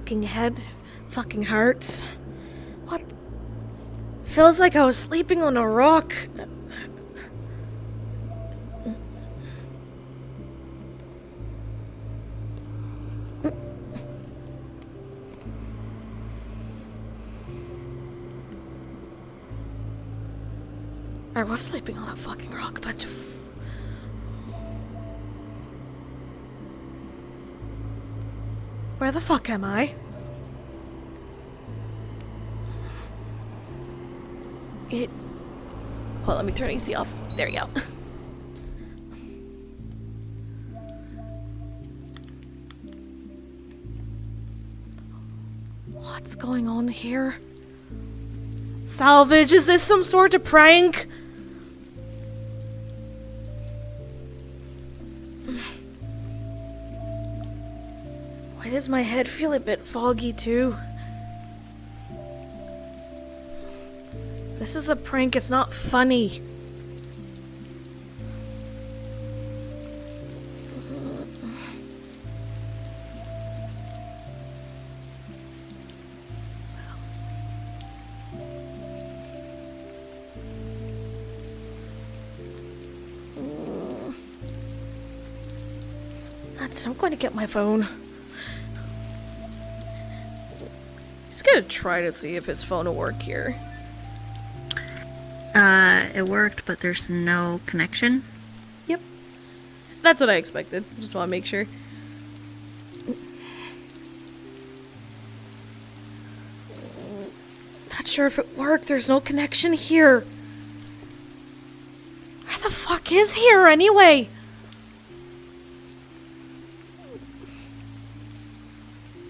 fucking head fucking hurts. What? Feels like I was sleeping on a rock. I was sleeping on a fucking rock, but... Where the fuck am I? Well, let me turn AC off. There you go. What's going on here? Salvage, is this some sort of prank? Why does my head feel a bit foggy too? This is a prank, it's not funny. That's it, I'm going to get my phone. He's gonna try to see if his phone will work here. It worked, but there's no connection. Yep. That's what I expected. Just want to make sure. Not sure if it worked. There's no connection here. Where the fuck is here anyway?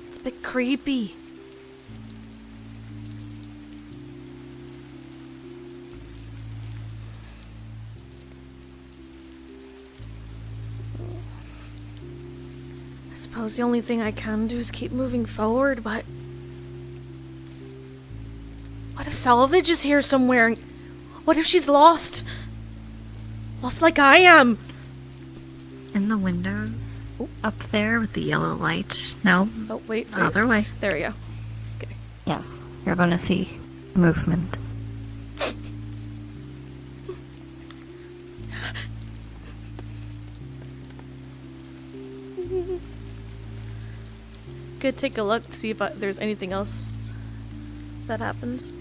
It's a bit creepy. I suppose the only thing I can do is keep moving forward, but... What if Salvage is here somewhere? What if she's lost? Lost like I am? In the windows. Up there with the yellow light. No. Oh, wait. Other way. There we go. Okay. Yes. You're gonna see movement. Could take a look to see if there's anything else that happens.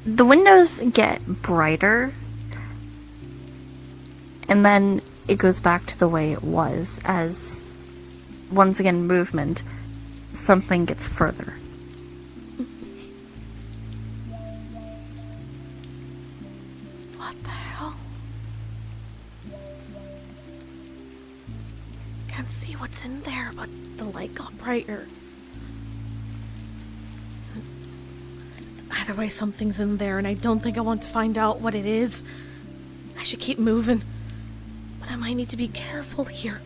The windows get brighter, and then it goes back to the way it was, as, once again, movement, something gets further. What the hell? Can't see what's in there, but the light got brighter. Either way, something's in there, and I don't think I want to find out what it is. I should keep moving. But I might need to be careful here.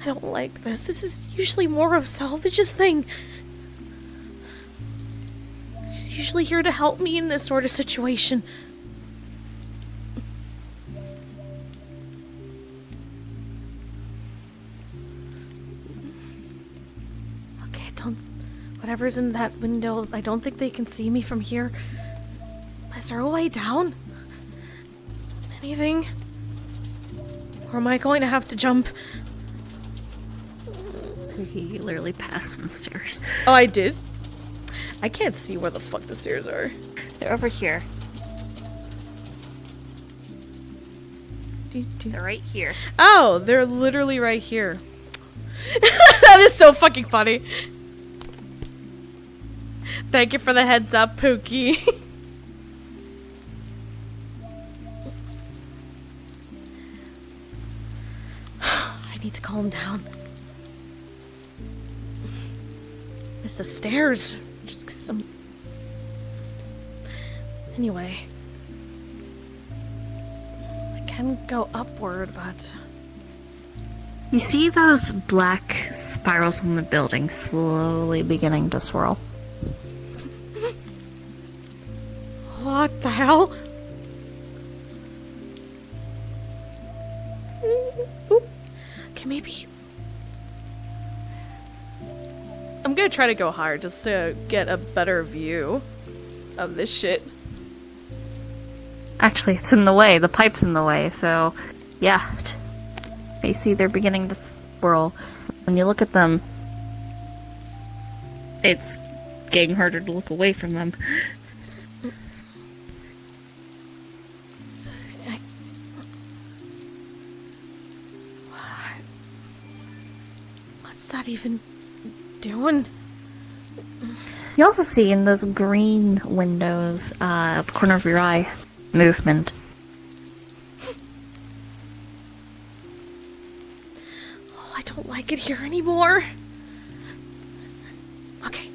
I don't like this. This is usually more of Salvage's thing. She's usually here to help me in this sort of situation. Whatever's in that window, I don't think they can see me from here. Is there a way down? Anything? Or am I going to have to jump? He literally passed some stairs. Oh, I did? I can't see where the fuck the stairs are. They're over here. They're right here. Oh, they're literally right here. That is so fucking funny. Thank you for the heads up, Pookie. I need to calm down. It's the stairs. Just some... Anyway. I can go upward, but... You see those black spirals on the building slowly beginning to swirl. What the hell? maybe... I'm gonna try to go higher just to get a better view of this shit. Actually, it's in the way. The pipe's in the way, so... Yeah. You see they're beginning to swirl. When you look at them, it's getting harder to look away from them. What's that even doing? You also see in those green windows, at the corner of your eye, movement. Oh, I don't like it here anymore. Okay,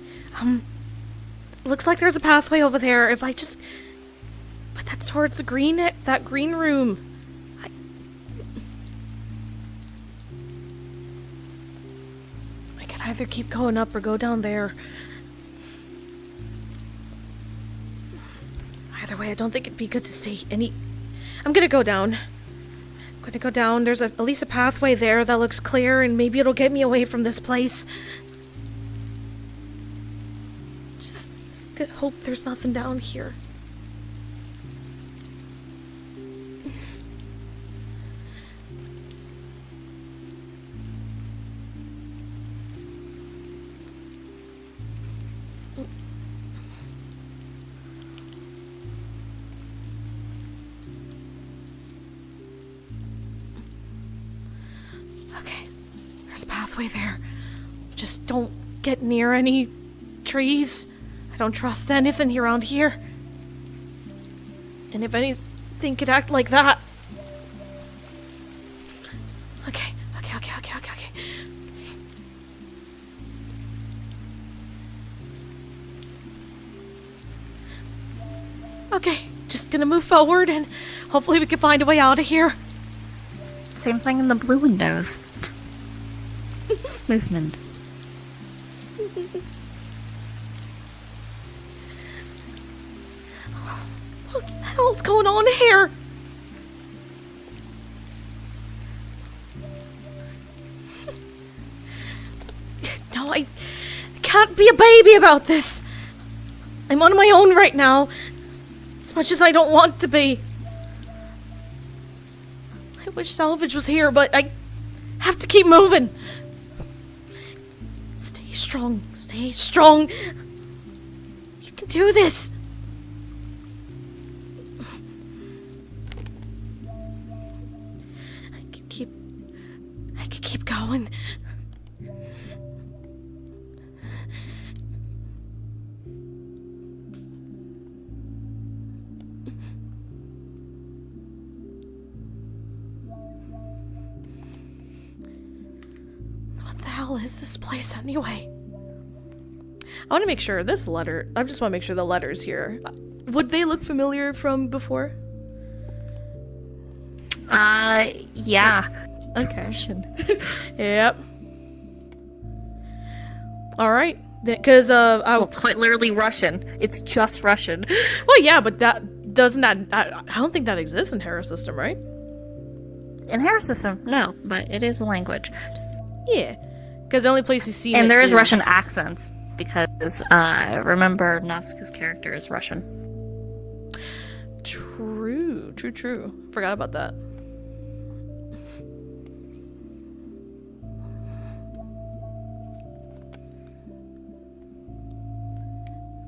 looks like there's a pathway over there. If I just... But that's towards the green, that green room. I could either keep going up or go down there. Either way, I don't think it'd be good to stay any... I'm gonna go down. I'm gonna go down. There's at least a pathway there that looks clear, and maybe it'll get me away from this place. Just hope there's nothing down here. Okay, there's a pathway there. Just don't get near any trees. I don't trust anything around here. And if anything could act like that... Okay. Okay, just gonna move forward and hopefully we can find a way out of here. Same thing in the blue windows. Movement. What the hell's going on here? No, I can't be a baby about this. I'm on my own right now. As much as I don't want to be. I wish Salvage was here, but I have to keep moving. Stay strong. Stay strong. You can do this. I can keep going. What the hell is this place anyway? I want to make sure this letter... I just want to make sure the letter's here. Would they look familiar from before? Yeah. Okay. Yep. Alright. Because, Well, it's quite literally Russian. It's just Russian. Well, yeah, but that... Doesn't that... I don't think that exists in Terra System, right? In Hair System, no, but it is a language. Yeah. Because the only place you see And it there is Russian accents, because, remember, Nazca's character is Russian. True. Forgot about that.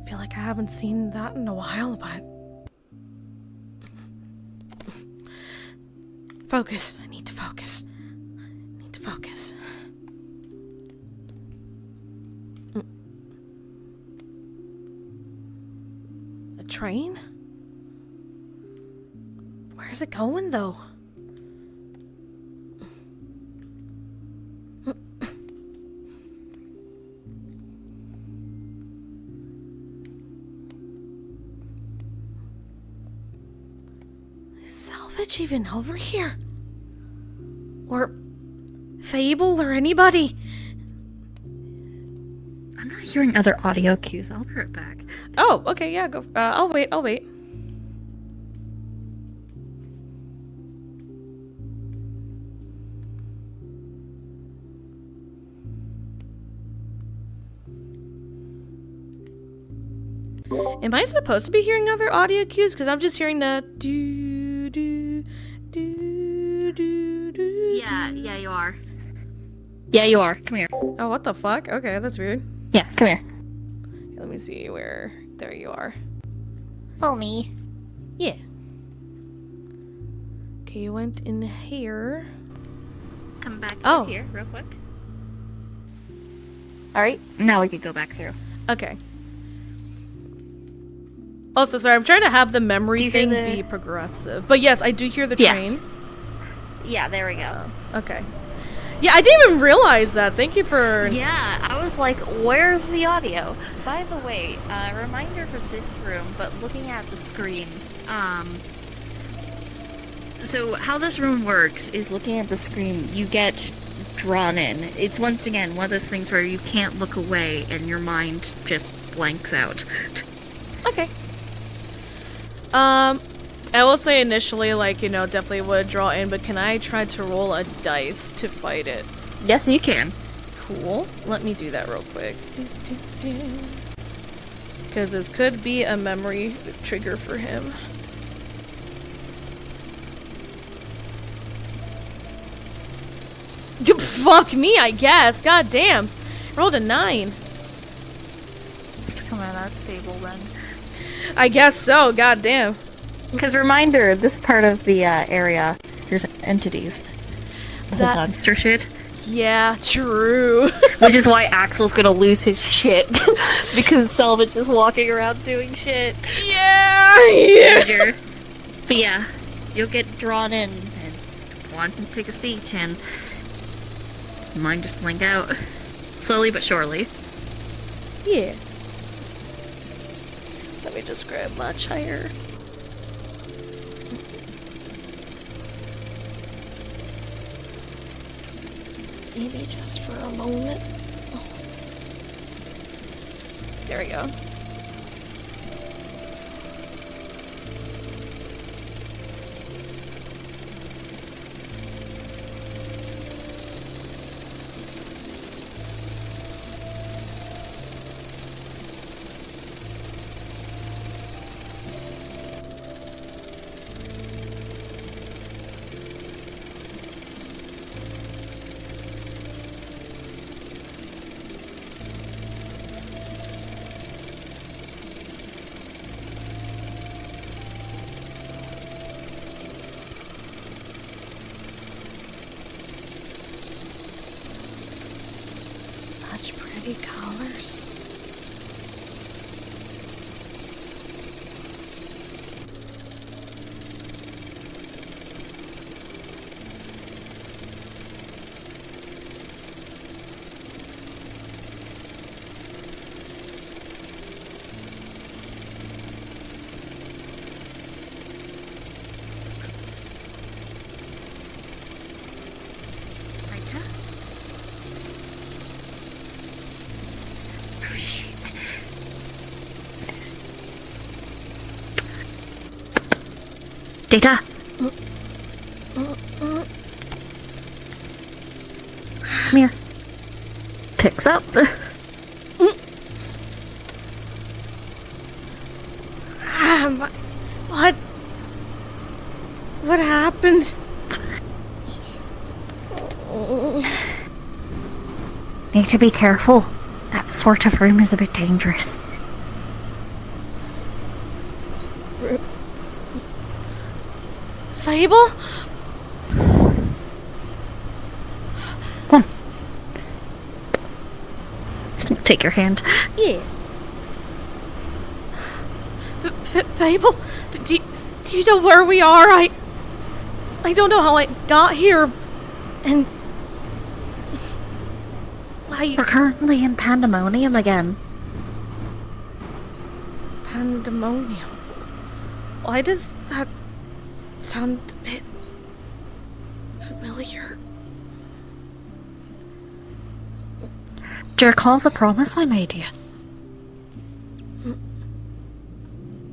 Feel like I haven't seen that in a while, but... Focus. I need to focus. A train? Where's it going, though? Is Salvage even over here? Or Fable or anybody? I'm not hearing other audio cues. I'll be right back. Oh, okay, yeah, go. I'll wait. Am I supposed to be hearing other audio cues? Because I'm just hearing the do do do do do. Yeah, you are. Yeah, you are. Come here. Oh, what the fuck? Okay, that's weird. Yeah, come here. Let me see where. There you are. Follow me. Yeah. Okay, you went in here. Come back Oh. here real quick. Alright, now we could go back through. Okay. Also, sorry, I'm trying to have the memory you hear thing be progressive. But yes, I do hear the train. Yeah, there we go. Okay. Yeah, I didn't even realize that. Thank you for... Yeah, I was like, where's the audio? By the way, reminder for this room, but looking at the screen, so how this room works is looking at the screen, you get drawn in. It's once again one of those things where you can't look away and your mind just blanks out. Okay. I will say initially, like, you know, definitely would draw in, but can I try to roll a dice to fight it? Yes, you can. Cool. Let me do that real quick. Because this could be a memory trigger for him. Fuck me, I guess. God damn. Rolled a 9. Come on, that's stable then. I guess so. God damn. Because reminder, this part of the area, there's entities. That Monster shit. Yeah, true. Which is why Axel's gonna lose his shit. Because Selvage is walking around doing shit. Yeah. But yeah, you'll get drawn in and want to take a seat and mind just blank out. Slowly but surely. Yeah. Let me just grab my chair. Maybe just for a moment. Oh. There we go. Such pretty colors. Data! Come here. Picks up. What? What happened? Need to be careful. That sort of room is a bit dangerous. Fable? Come on. Take your hand. Yeah. Fable? Do you know where we are? I don't know how I got here. And... We're currently in Pandaemonium again. Pandaemonium? Why does that sound a bit familiar? Do you recall the promise I made you?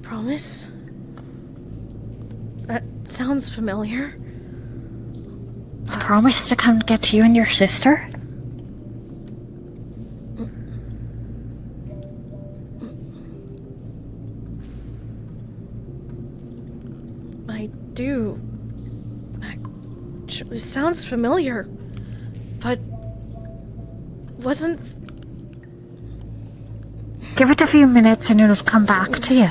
Promise? That sounds familiar. The promise to come get you and your sister? sounds familiar. But... wasn't... Give it a few minutes and it'll come back to you.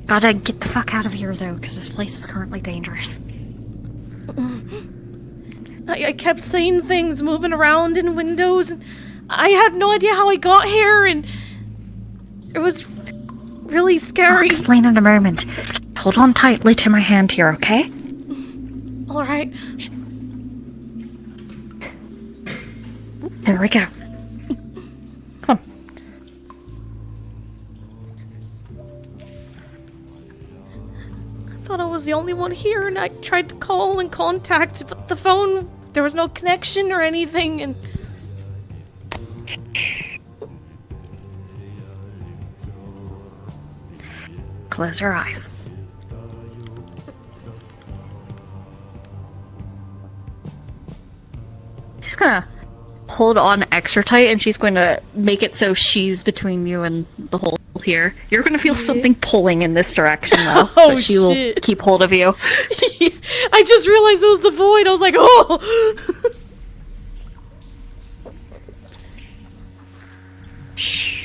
Gotta get the fuck out of here, though, because this place is currently dangerous. I kept seeing things moving around in windows, and I had no idea how I got here, and it was really scary. I'll explain in a moment. Hold on tightly to my hand here, okay? Alright. There we go. Come on. I thought I was the only one here, and I tried to call and contact, but the phone, there was no connection or anything, and... Close your eyes. She's gonna hold on extra tight, and she's going to make it so she's between you and the hole here. You're gonna feel something pulling in this direction, though. Oh, but she will keep hold of you. I just realized it was the void. I was like, oh! Shh.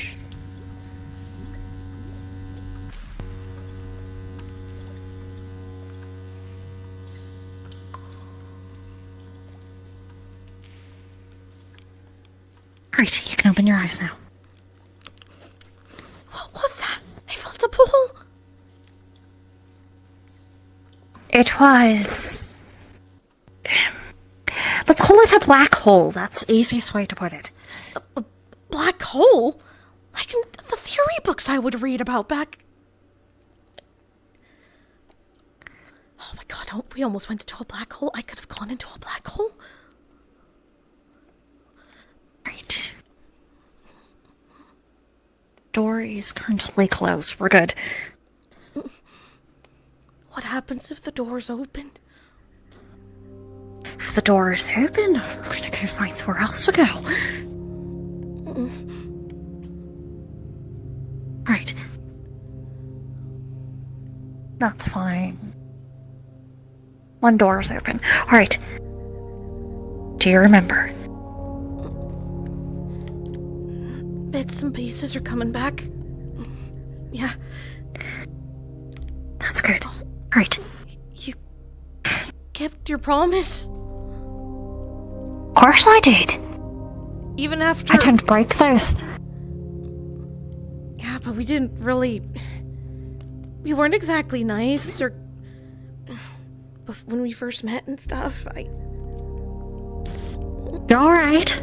Great, you can open your eyes now. What was that? I felt a pull. It was... Let's call it a black hole. That's the easiest way to put it. A black hole? Like in the theory books I would read about back... Oh my god, we almost went into a black hole. I could have gone into a black hole. Right. Door is currently closed. We're good. What happens if the door's open? If the door is open, we're gonna go find somewhere else to go. Right. That's fine. One door is open. Alright. Do you remember? Bits and pieces are coming back. Yeah. That's good. Right. You kept your promise. Of course I did. Even after... I didn't break those. Yeah, but we didn't really... We weren't exactly nice, or... When we first met and stuff, You're alright.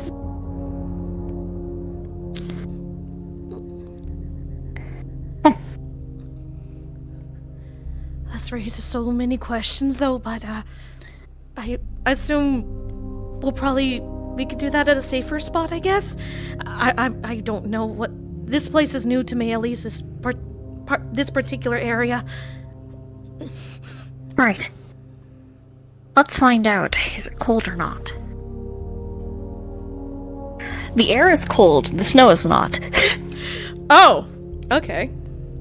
This raises so many questions, though, but, I assume we could do that at a safer spot, I guess? I don't know what... This place is new to me, at least this particular area. Right. Let's find out. Is it cold or not? The air is cold. The snow is not. Oh! Okay.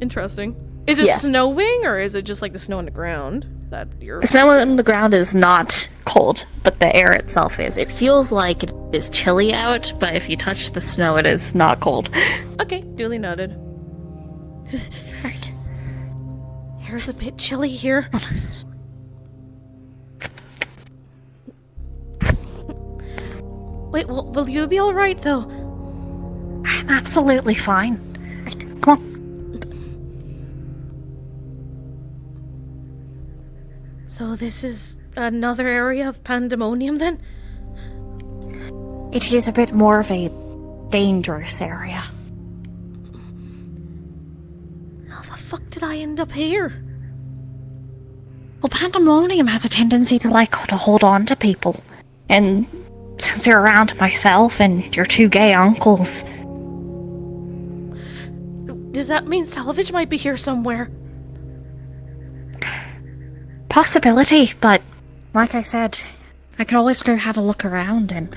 Interesting. Is it Yeah. snowing, or is it just like the snow on the ground that you're... The snow on the ground is not cold, but the air itself is. It feels like it is chilly out, but if you touch the snow, it is not cold. Okay, duly noted. Right. Air's a bit chilly here. Wait, will you be alright, though? I'm absolutely fine. Right. Come on. So this is another area of Pandaemonium, then? It is a bit more of a dangerous area. How the fuck did I end up here? Well, Pandaemonium has a tendency to hold on to people. And since you're around myself and your two gay uncles... Does that mean Salvage might be here somewhere? Possibility, but like I said, I can always go have a look around, and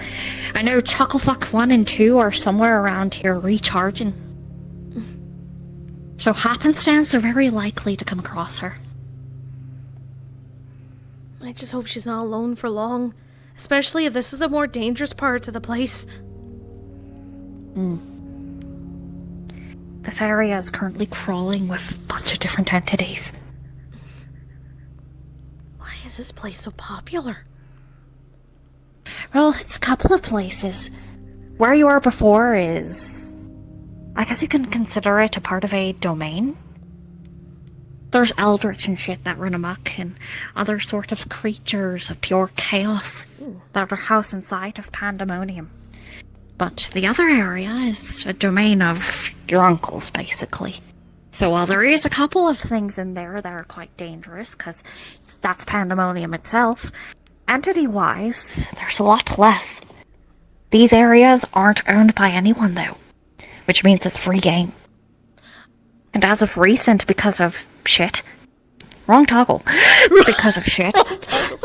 I know Chucklefuck 1 and 2 are somewhere around here recharging. So happenstance are very likely to come across her. I just hope she's not alone for long. Especially if this is a more dangerous part of the place. This area is currently crawling with a bunch of different entities. Why is this place so popular? Well, it's a couple of places. Where you were before is... I guess you can consider it a part of a domain. There's eldritch and shit that run amok, and other sort of creatures of pure chaos that are housed inside of Pandaemonium. But the other area is a domain of your uncle's, basically. So while there is a couple of things in there that are quite dangerous, because that's Pandaemonium itself, entity-wise, there's a lot less. These areas aren't owned by anyone, though, which means it's free game. And as of recent, because of shit... Wrong toggle. Because of shit. Wrong toggle.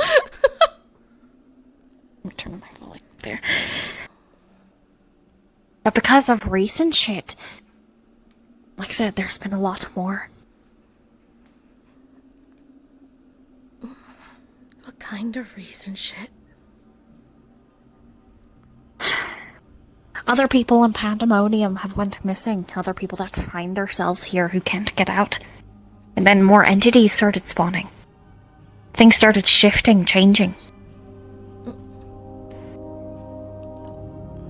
Let me turn my volume there. But because of recent shit, like I said, there's been a lot more. What kind of reason shit? Other people in Pandaemonium have went missing. Other people that find themselves here who can't get out. And then more entities started spawning. Things started shifting, changing.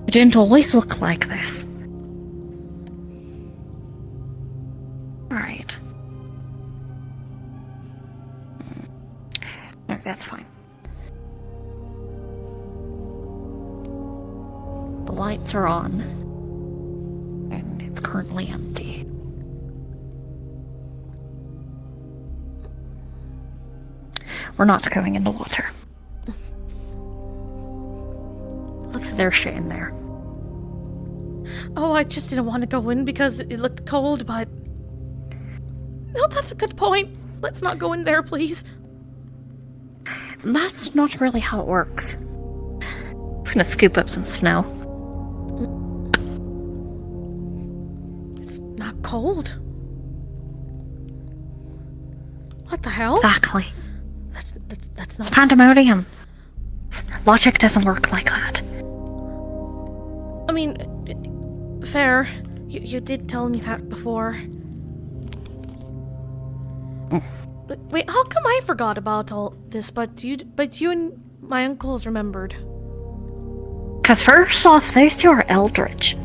It didn't always look like this. Alright. No, that's fine. The lights are on. And it's currently empty. We're not going in the water. Looks There's shit in there. Oh, I just didn't want to go in because it looked cold, but... No, that's a good point. Let's not go in there, please. That's not really how it works. I'm gonna scoop up some snow. It's not cold. What the hell? Exactly. That's not... It's Pandaemonium. Logic doesn't work like that. I mean, fair. You did tell me that before. Wait, how come I forgot about all this, but you and my uncles remembered? Because first off, those two are eldritch.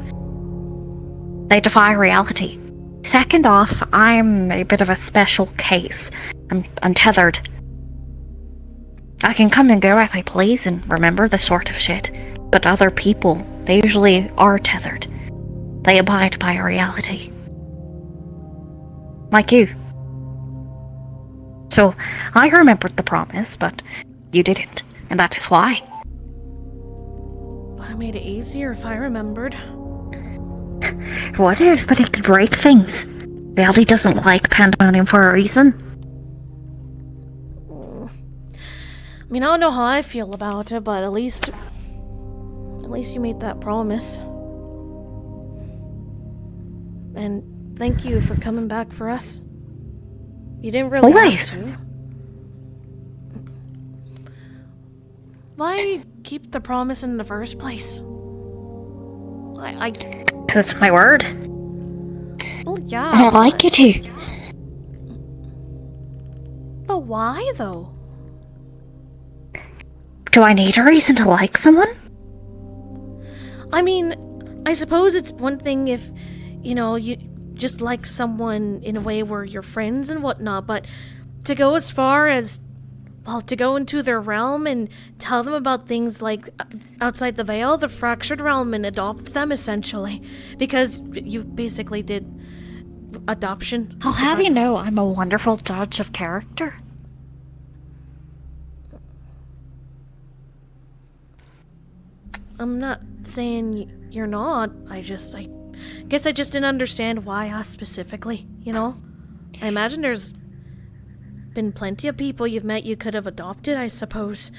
They defy reality. Second off, I'm a bit of a special case. I'm untethered. I can come and go as I please and remember this sort of shit. But other people, they usually are tethered. They abide by reality. Like you. So, I remembered the promise, but you didn't. And that is why. But it made it easier if I remembered. What if? But it could break things. Reality doesn't like Pandaemonium for a reason. I mean, I don't know how I feel about it, but at least you made that promise. And thank you for coming back for us. You didn't really Always. have to. Why keep the promise in the first place? Because it's my word. Well, yeah. And I'd like you to. But why, though? Do I need a reason to like someone? I mean, I suppose it's one thing if, you just like someone in a way where you're friends and whatnot, but to go as far as, well, to go into their realm and tell them about things like outside the veil, the fractured realm, and adopt them, essentially. Because you basically did adoption. I'll have you know I'm a wonderful judge of character. I'm not saying you're not. I guess I just didn't understand why us specifically, I imagine there's been plenty of people you've met you could have adopted, I suppose.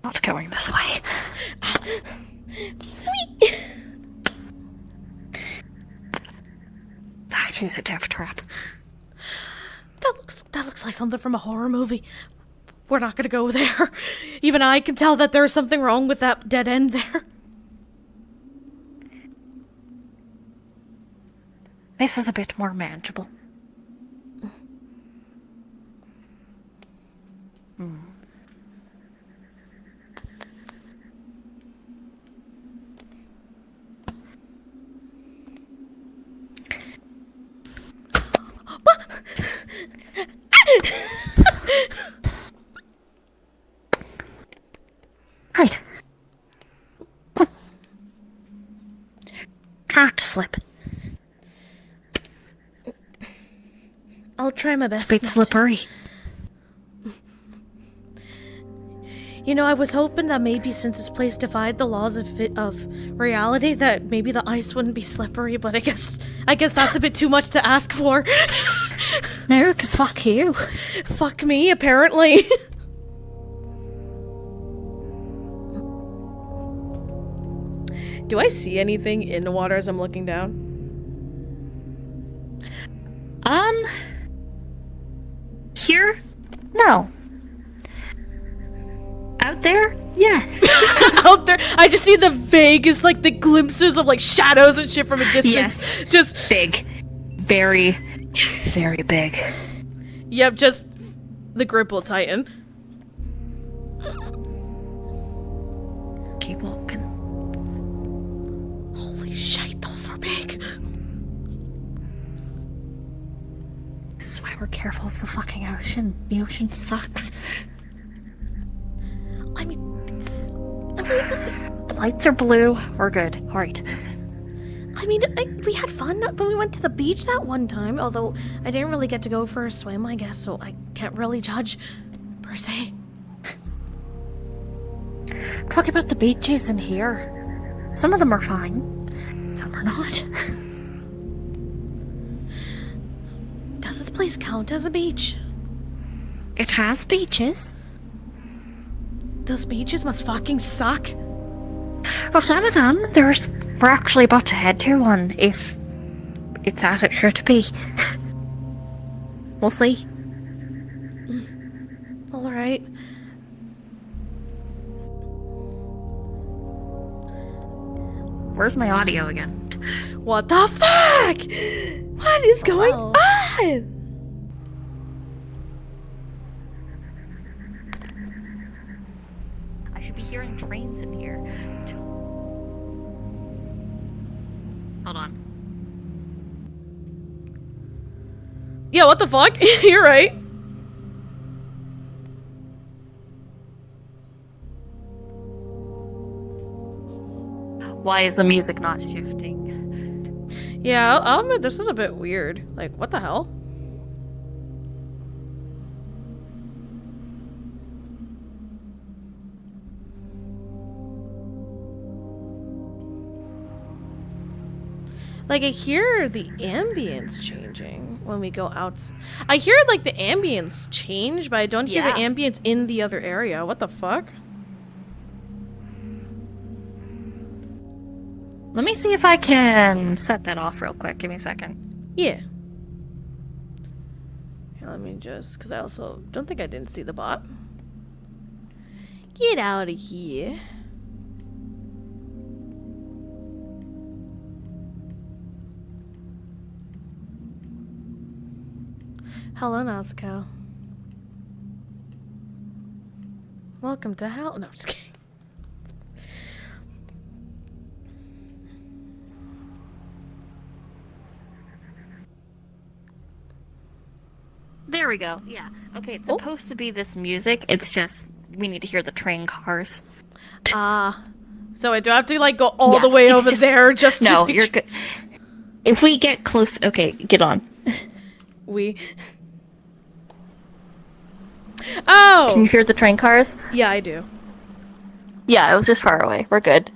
Not going this way. That is a death trap. That looks like something from a horror movie. We're not gonna go there. Even I can tell that there's something wrong with that dead end there. This is a bit more manageable. Right. Try not to slip. I'll try my best. It's a bit not to. slippery. You know, I was hoping that maybe since this place defied the laws of reality, that maybe the ice wouldn't be slippery. But I guess that's a bit too much to ask for. No, because fuck you. Fuck me, apparently. Do I see anything in the water as I'm looking down? Here? No. Out there? Yes. Out there, I just see the vaguest, like, the glimpses of, like, shadows and shit from a distance. Yes. Just Big. Very, Very big. Yep, just the grip will tighten. Keep walking. Holy shit, those are big. This is why we're careful of the fucking ocean. The ocean sucks. I mean, The lights are blue. We're good. Alright. we had fun when we went to the beach that one time, although I didn't really get to go for a swim, I guess, so I can't really judge, per se. Talking about the beaches in here. Some of them are fine. Some are not. Does this place count as a beach? It has beaches. Those beaches must fucking suck. Well, some of them, we're actually about to head to one, if it's as it should be. We'll see. Alright. Where's my audio again? What the fuck? What is going Hello? on? I should be hearing trains in here. Hold on. Yeah, what the fuck? You're right. Why is the music not shifting? Yeah, I'll admit this is a bit weird. Like, what the hell? Like, I hear the ambience changing when we go out. I hear, like, the ambience change, but I don't hear the Yeah. ambience in the other area. What the fuck? Let me see if I can set that off real quick. Give me a second. Yeah. Here, let me just... Because I also don't think I didn't see the bot. Get out of here. Hello, Nazuko. Welcome to hell. No, I'm just kidding. There we go. Yeah. Okay, it's Oh. supposed to be this music. It's just we need to hear the train cars. So I do have to, like, go all Yeah, the way it's over just- there just to No, make you're sure- good. If we get close, okay, get on. We... Can you Oh! hear the train cars? Yeah, I do. Yeah, it was just far away. We're good.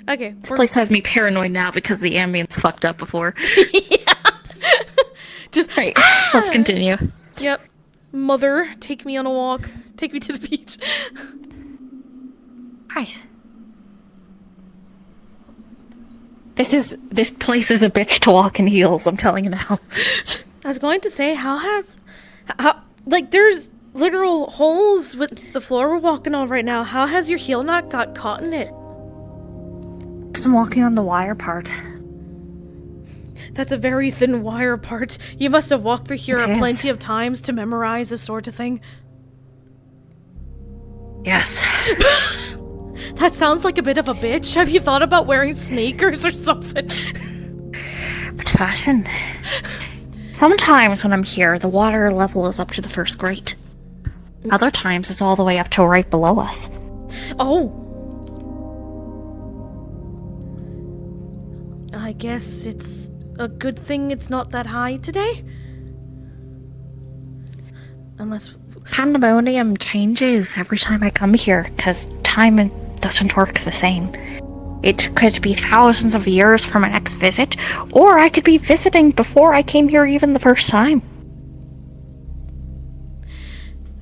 Okay. This place has me paranoid now because the ambience fucked up before. Just... Right, let's continue. Yep. Mother, take me on a walk. Take me to the beach. Hi. This place is a bitch to walk in heels, I'm telling you now. I was going to say, how How, like, there's literal holes with the floor we're walking on right now. How has your heel not got caught in it? Because I'm walking on the wire part. That's a very thin wire part. You must have walked through here It is. plenty of times to memorize this sort of thing. Yes. That sounds like a bit of a bitch. Have you thought about wearing sneakers or something? But fashion. Sometimes when I'm here, the water level is up to the first grate. Other times it's all the way up to right below us. Oh. I guess it's a good thing it's not that high today. Unless... Pandaemonium changes every time I come here, because time doesn't work the same. It could be thousands of years from my next visit, or I could be visiting before I came here even the first time.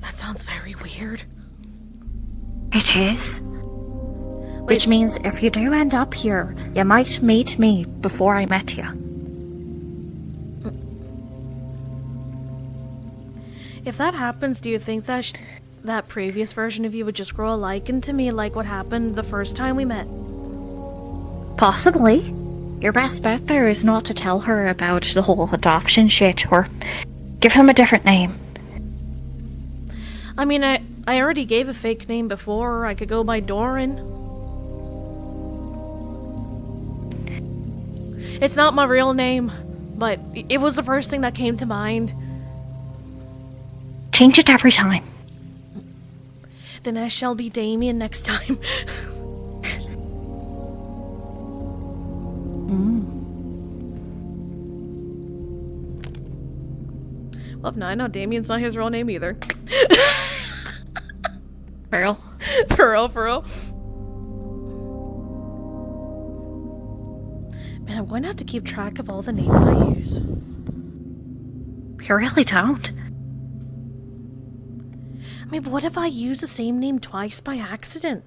That sounds very weird. It is. Which means if you do end up here, you might meet me before I met you. If that happens, do you think that that previous version of you would just grow a liking to me like what happened the first time we met? Possibly. Your best bet there is not to tell her about the whole adoption shit, or give him a different name. I mean, I already gave a fake name before. I could go by Doran. It's not my real name, but it was the first thing that came to mind. Change it every time. Then I shall be Damien next time. Well, now I know Damien's not his real name either. Pearl? For real. Man, I'm going to have to keep track of all the names I use. You really don't. I mean, what if I use the same name twice by accident?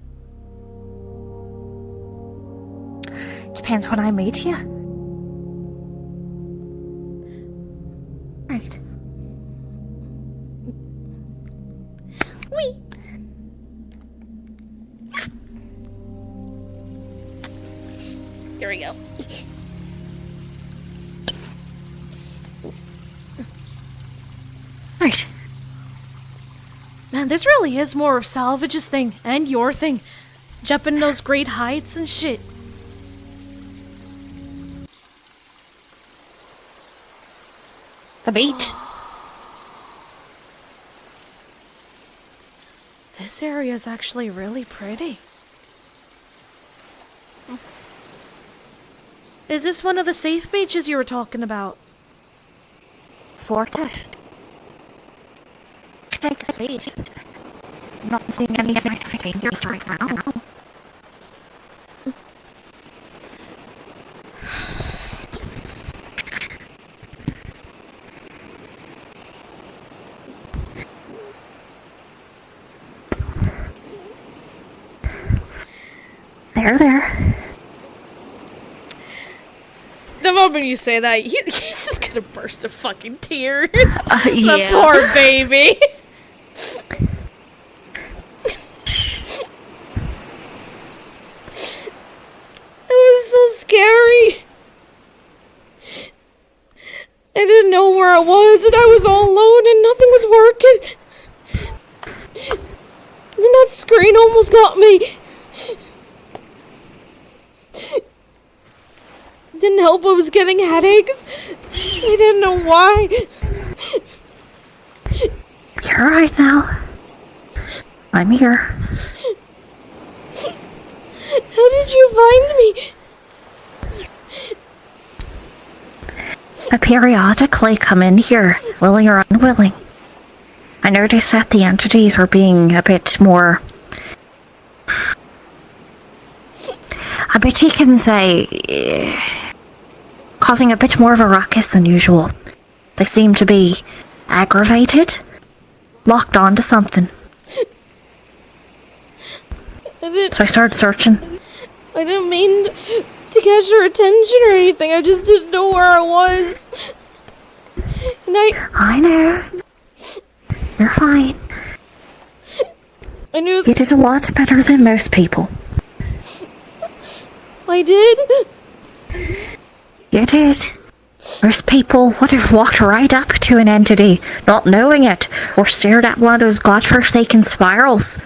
Depends when I meet you. Right. Wee! There we go. Right. Man, this really is more of Salvage's thing and your thing. Jumping those great heights and shit. The beach. This area is actually really pretty. Is this one of the safe beaches you were talking about? Sort of. Take the speed. I'm not seeing any significant danger right now. There. The moment you say that, he's just gonna burst of fucking tears. Yeah. The poor baby. It was so scary. I didn't know where I was, and I was all alone, and nothing was working. And then that screen almost got me. Didn't help, I was getting headaches. I didn't know why. You're right now. I'm here. How did you find me? I periodically come in here, willing or unwilling. I noticed that the entities were being a bit more... I bet you can say... causing a bit more of a ruckus than usual. They seem to be aggravated, locked onto something. So I started searching. I didn't mean to catch your attention or anything. I just didn't know where I was. And I know. You're fine. I knew You did a lot better than most people. I did. You did. Most people would have walked right up to an entity, not knowing it, or stared at one of those godforsaken spirals.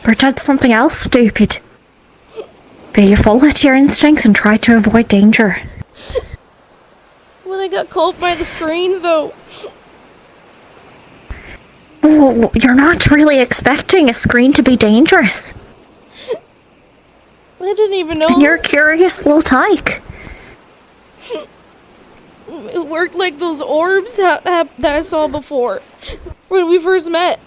Or did something else stupid. But you followed your instincts and tried to avoid danger. When I got called by the screen, though. Oh, you're not really expecting a screen to be dangerous. I didn't even know. And you're a curious little tyke. It worked like those orbs that I saw before. When we first met.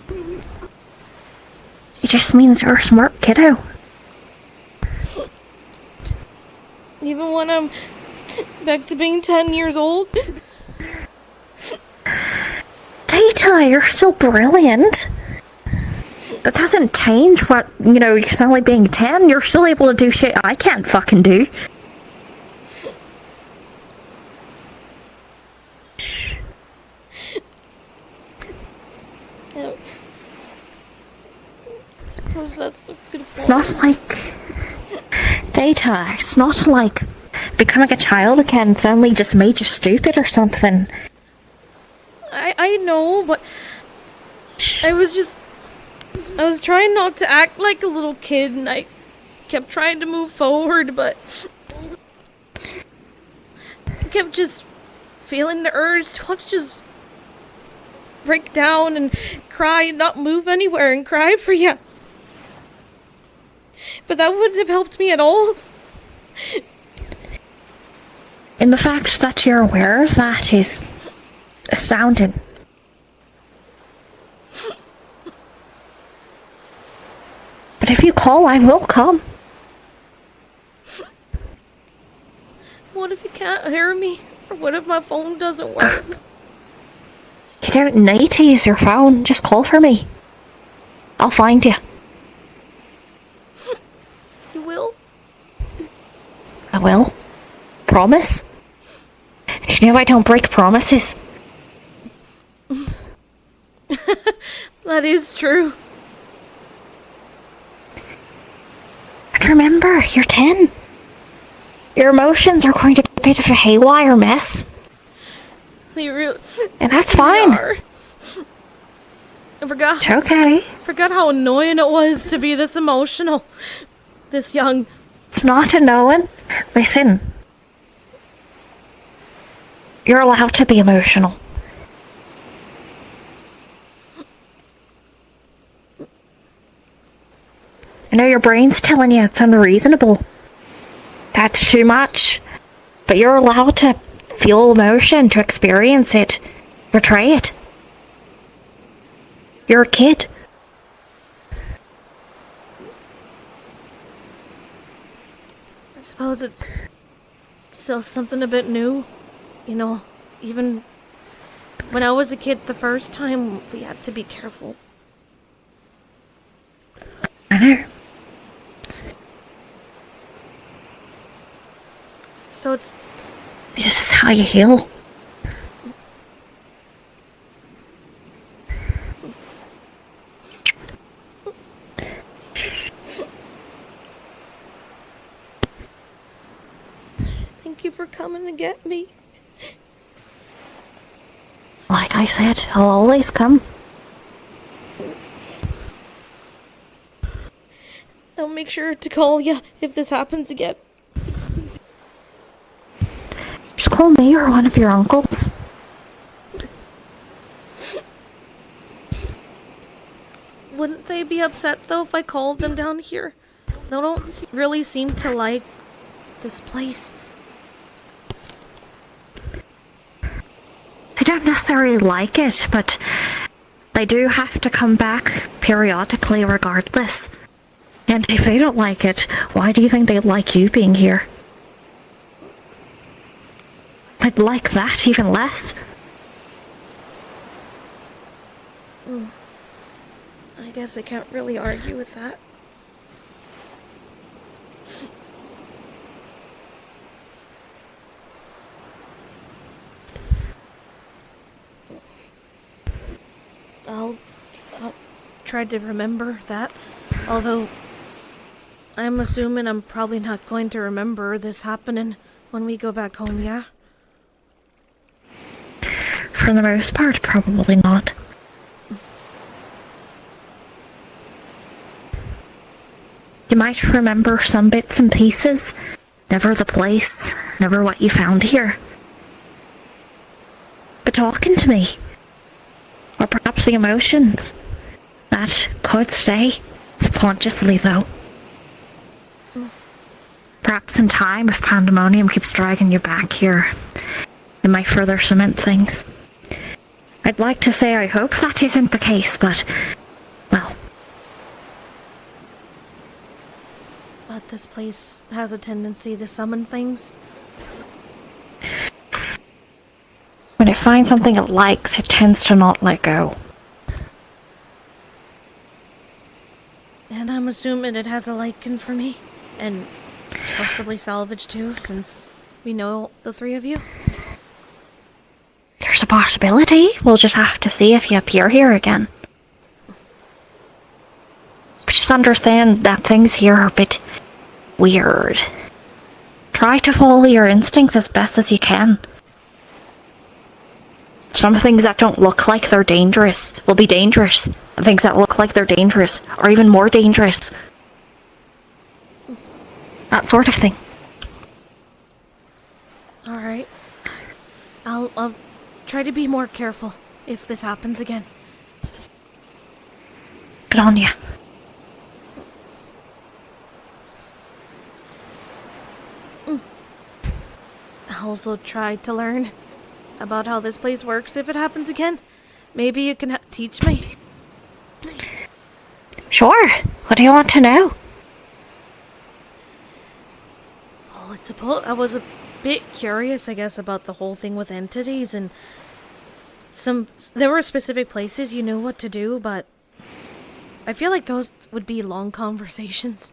It just means you're a smart kiddo. Even when I'm back to being 10 years old. Data, you're still brilliant. That doesn't change what, you're suddenly being 10. You're still able to do shit I can't fucking do. Yeah. I suppose that's a good point. It's not like... Data, it's not like becoming a child again suddenly just made you stupid or something. I know, but I was trying not to act like a little kid, and I kept trying to move forward, but I kept just feeling the urge to want to just break down and cry and not move anywhere and cry for you. But that wouldn't have helped me at all. And the fact that you're aware of that is astounding. But if you call, I will come. What if you can't hear me? Or what if my phone doesn't work? You don't need to use your phone, just call for me. I'll find you. You will? I will. Promise? You know I don't break promises. That is true. And remember, you're 10. Your emotions are going to be a bit of a haywire mess. They really, And that's they fine. are. I forgot. It's okay. Forgot how annoying it was to be this emotional, this young. It's not a knowing. Listen. You're allowed to be emotional. I know your brain's telling you it's unreasonable. That's too much. But you're allowed to feel emotion, to experience it, portray it. You're a kid. I suppose it's still something a bit new. You know, even when I was a kid the first time, we had to be careful. I know. So it's This is how you heal. thank you for coming to get me. Like I said, I'll always come. I'll make sure to call you if this happens again. Just call me or one of your uncles. Wouldn't they be upset though if I called them down here? They don't really seem to like this place. They don't necessarily like it, but they do have to come back periodically regardless. And if they don't like it, why do you think they like you being here? I'd like that even less. I guess I can't really argue with that. tried to remember that. Although, I'm assuming I'm probably not going to remember this happening when we go back home, yeah? For the most part, probably not. You might remember some bits and pieces, never the place, never what you found here. But talking to me, or perhaps the emotions, that could stay, subconsciously though. Perhaps in time, if Pandaemonium keeps dragging you back here, it might further cement things. I'd like to say I hope that isn't the case, but, well... But this place has a tendency to summon things. When it finds something it likes, it tends to not let go. And I'm assuming it has a liking for me. And possibly salvage too, since we know the three of you. There's a possibility. We'll just have to see if you appear here again. But just understand that things here are a bit weird. Try to follow your instincts as best as you can. Some things that don't look like they're dangerous will be dangerous. And things that look like they're dangerous are even more dangerous. That sort of thing. Alright. I'll try to be more careful if this happens again. Good on ya. I'll also try to learn about how this place works if it happens again. Maybe you can teach me. Sure. What do you want to know? Well, I suppose I was a bit curious, I guess, about the whole thing with entities, and there were specific places you knew what to do, but I feel like those would be long conversations.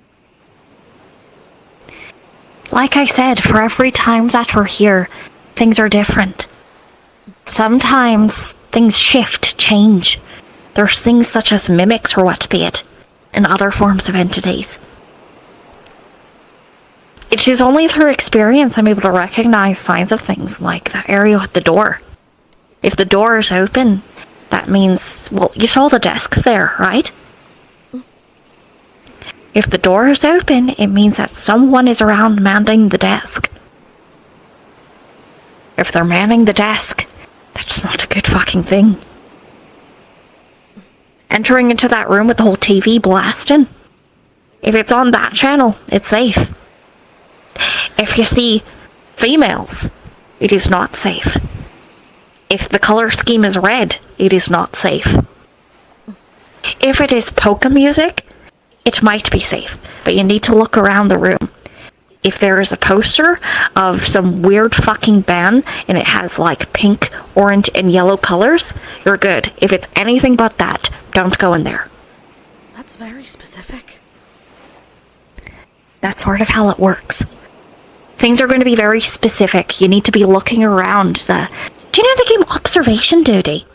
Like I said, for every time that we're here, things are different. Sometimes things shift, change. There's things such as mimics or what be it, and other forms of entities. It is only through experience I'm able to recognize signs of things like the area with the door. If the door is open, that means, well, you saw the desk there, right? If the door is open, it means that someone is around manning the desk. If they're manning the desk, that's not a good fucking thing. Entering into that room with the whole TV blasting, if it's on that channel, it's safe. If you see females, it is not safe. If the color scheme is red, it is not safe. If it is polka music, it might be safe, but you need to look around the room. If there is a poster of some weird fucking band and it has like pink, orange, and yellow colors, you're good. If it's anything but that, don't go in there. That's very specific. That's sort of how it works. Things are going to be very specific. You need to be looking around the... Do you know the game Observation Duty?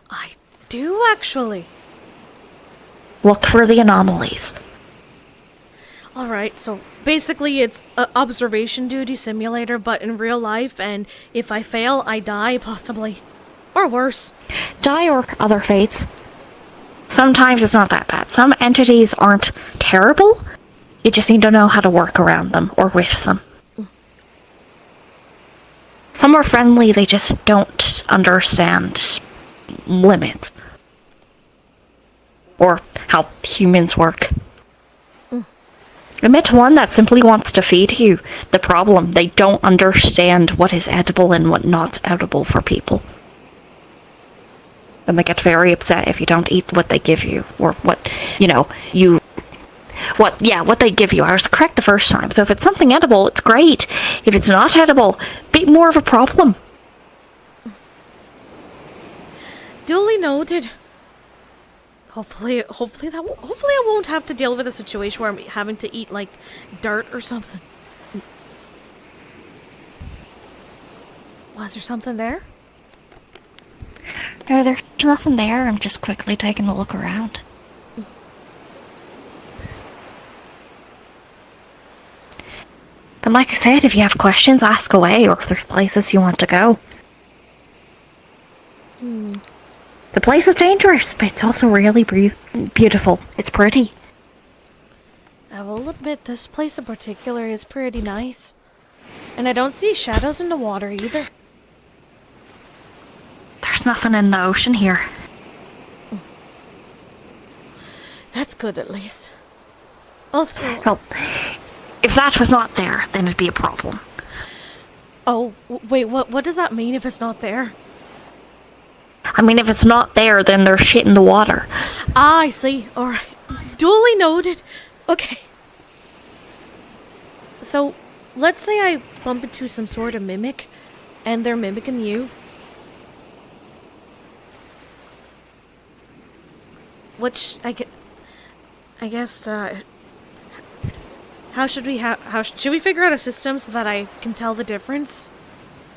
I do, actually. Look for the anomalies. Alright, so basically it's an observation duty simulator, but in real life, and if I fail, I die, possibly. Or worse. Die or other fates. Sometimes it's not that bad. Some entities aren't terrible. You just need to know how to work around them, or with them. Some are friendly, they just don't understand limits. Or how humans work. I met one that simply wants to feed you. The problem, they don't understand what is edible and what not edible for people. And they get very upset if you don't eat what they give you. Or what they give you. I was correct the first time. So if it's something edible, it's great. If it's not edible, bit more of a problem. Duly noted. Hopefully I won't have to deal with a situation where I'm having to eat, like, dirt or something. Was there something there? No, there's nothing there. I'm just quickly taking a look around. But like I said, if you have questions, ask away, or if there's places you want to go. The place is dangerous, but it's also really beautiful. It's pretty. I will admit, this place in particular is pretty nice. And I don't see shadows in the water either. There's nothing in the ocean here. That's good, at least. Also... Well, if that was not there, then it'd be a problem. Oh, wait, what does that mean if it's not there? I mean, if it's not there, then there's shit in the water. Ah, I see. Alright. Duly noted. Okay. So, let's say I bump into some sort of mimic, and they're mimicking you. Which, I guess, how should we should we figure out a system so that I can tell the difference?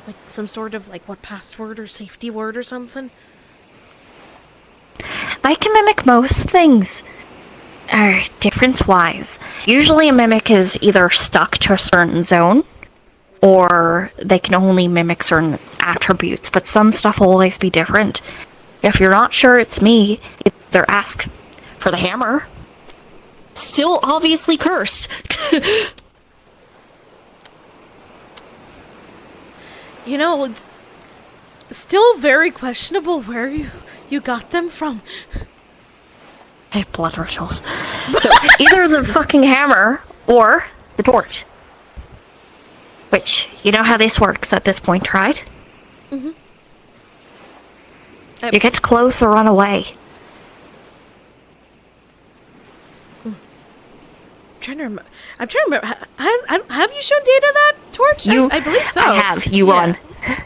Like, some sort of, like, what password or safety word or something? They can mimic most things. Difference-wise. Usually a mimic is either stuck to a certain zone, or they can only mimic certain attributes, but some stuff will always be different. If you're not sure it's me, either ask for the hammer. Still obviously cursed. You know, it's still very questionable where you got them from. Hey, blood rituals. So, either the fucking hammer, or the torch. Which, you know how this works at this point, right? Mm-hmm. You get close or run away. I'm trying to remember. Have you shown Data that torch? I believe so. I have. You won.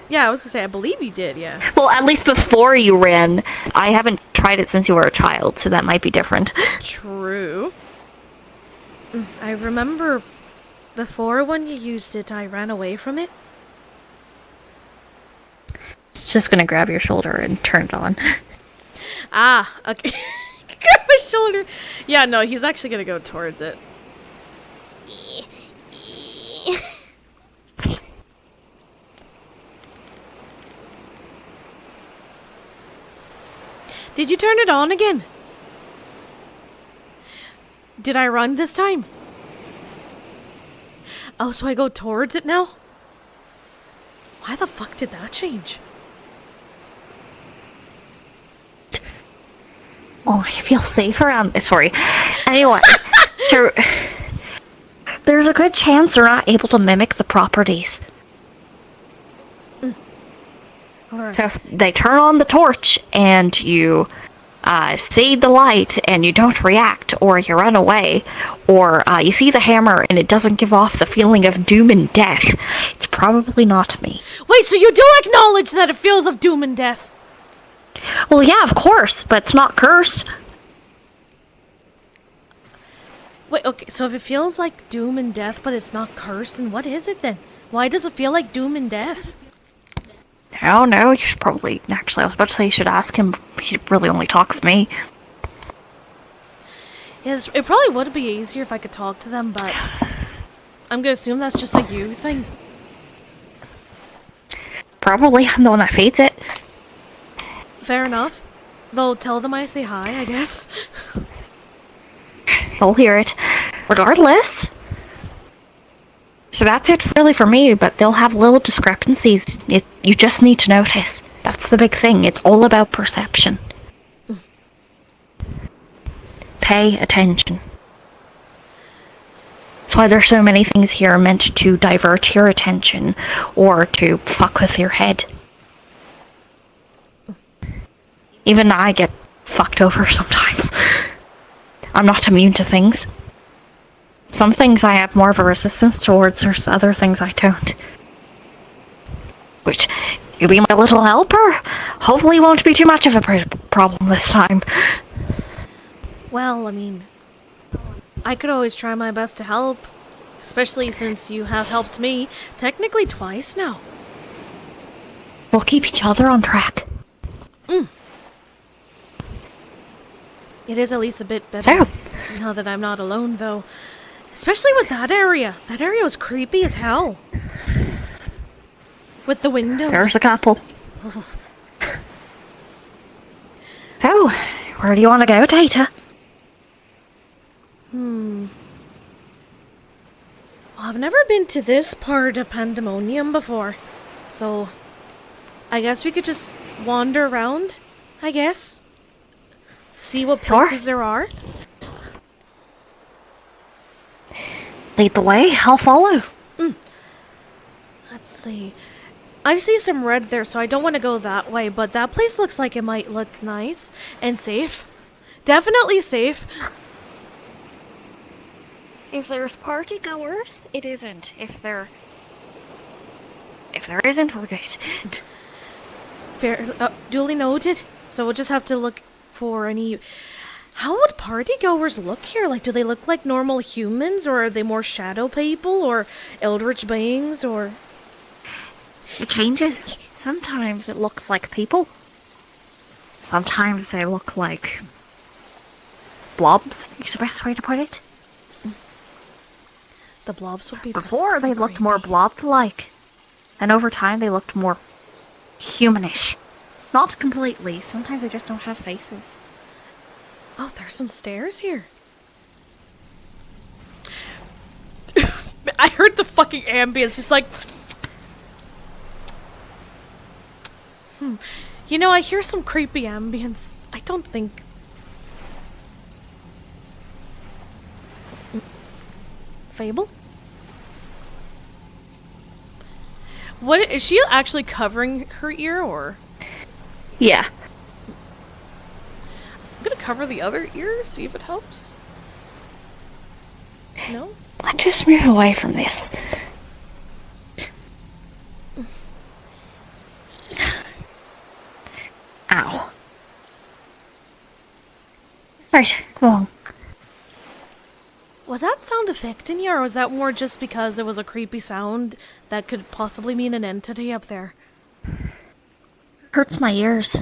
Yeah, I was gonna say, I believe you did, yeah. Well, at least before you ran. I haven't tried it since you were a child, so that might be different. True. I remember before when you used it, I ran away from it. It's just gonna grab your shoulder and turn it on. Ah, okay. Grab my shoulder. Yeah, no, he's actually gonna go towards it. Did you turn it on again? Did I run this time? Oh, so I go towards it now? Why the fuck did that change? Oh, I feel safe around this. Sorry. Anyway, so there's a good chance they're not able to mimic the properties. Alright. So if they turn on the torch and you see the light and you don't react, or you run away, or you see the hammer and it doesn't give off the feeling of doom and death, it's probably not me. Wait, so you do acknowledge that it feels of doom and death? Well, yeah, of course, but it's not cursed. Wait, okay, so if it feels like doom and death, but it's not cursed, then what is it then? Why does it feel like doom and death? I don't know, you should probably... Actually, I was about to say you should ask him. He really only talks to me. Yeah, it probably would be easier if I could talk to them, but... I'm gonna assume that's just a you thing. Probably, I'm the one that feeds it. Fair enough. They'll tell them I say hi, I guess. They'll hear it. Regardless. So that's it really for me, but they'll have little discrepancies. You just need to notice. That's the big thing. It's all about perception. Pay attention. That's why there's so many things here meant to divert your attention, or to fuck with your head. Even I get fucked over sometimes. I'm not immune to things. Some things I have more of a resistance towards, there's other things I don't. Which, you'll be my little helper? Hopefully won't be too much of a problem this time. Well, I mean... I could always try my best to help. Especially since you have helped me, technically twice now. We'll keep each other on track. It is at least a bit better So, now that I'm not alone, though. Especially with that area. That area was creepy as hell. With the windows. there's a couple. So, where do you want to go, Data? Well, I've never been to this part of Pandaemonium before. So, I guess we could just wander around, I guess. See what Sure. places there are. Lead the way, I'll follow. Let's see. I see some red there, so I don't want to go that way, but that place looks like it might look nice and safe. Definitely safe. If there's party goers, it isn't. If there isn't, we're good. Fair, duly noted. So we'll just have to look for any... How would partygoers look here? Like, do they look like normal humans, or are they more shadow people, or eldritch beings, or... It changes. Sometimes it looks like people. Sometimes they look like blobs, is the best way to put it. The blobs would be... Before, they looked creepy. more blob-like. And over time, they looked more humanish. Not completely. Sometimes they just don't have faces. Oh, there's some stairs here. I heard the fucking ambience, just like... You know, I hear some creepy ambience. I don't think... Fable? What, is she actually covering her ear, or... Yeah. I'm gonna cover the other ear, see if it helps. No? Let's just move away from this. Ow. Right, come on. Was that sound affecting you, or was that more just because it was a creepy sound that could possibly mean an entity up there? Hurts my ears.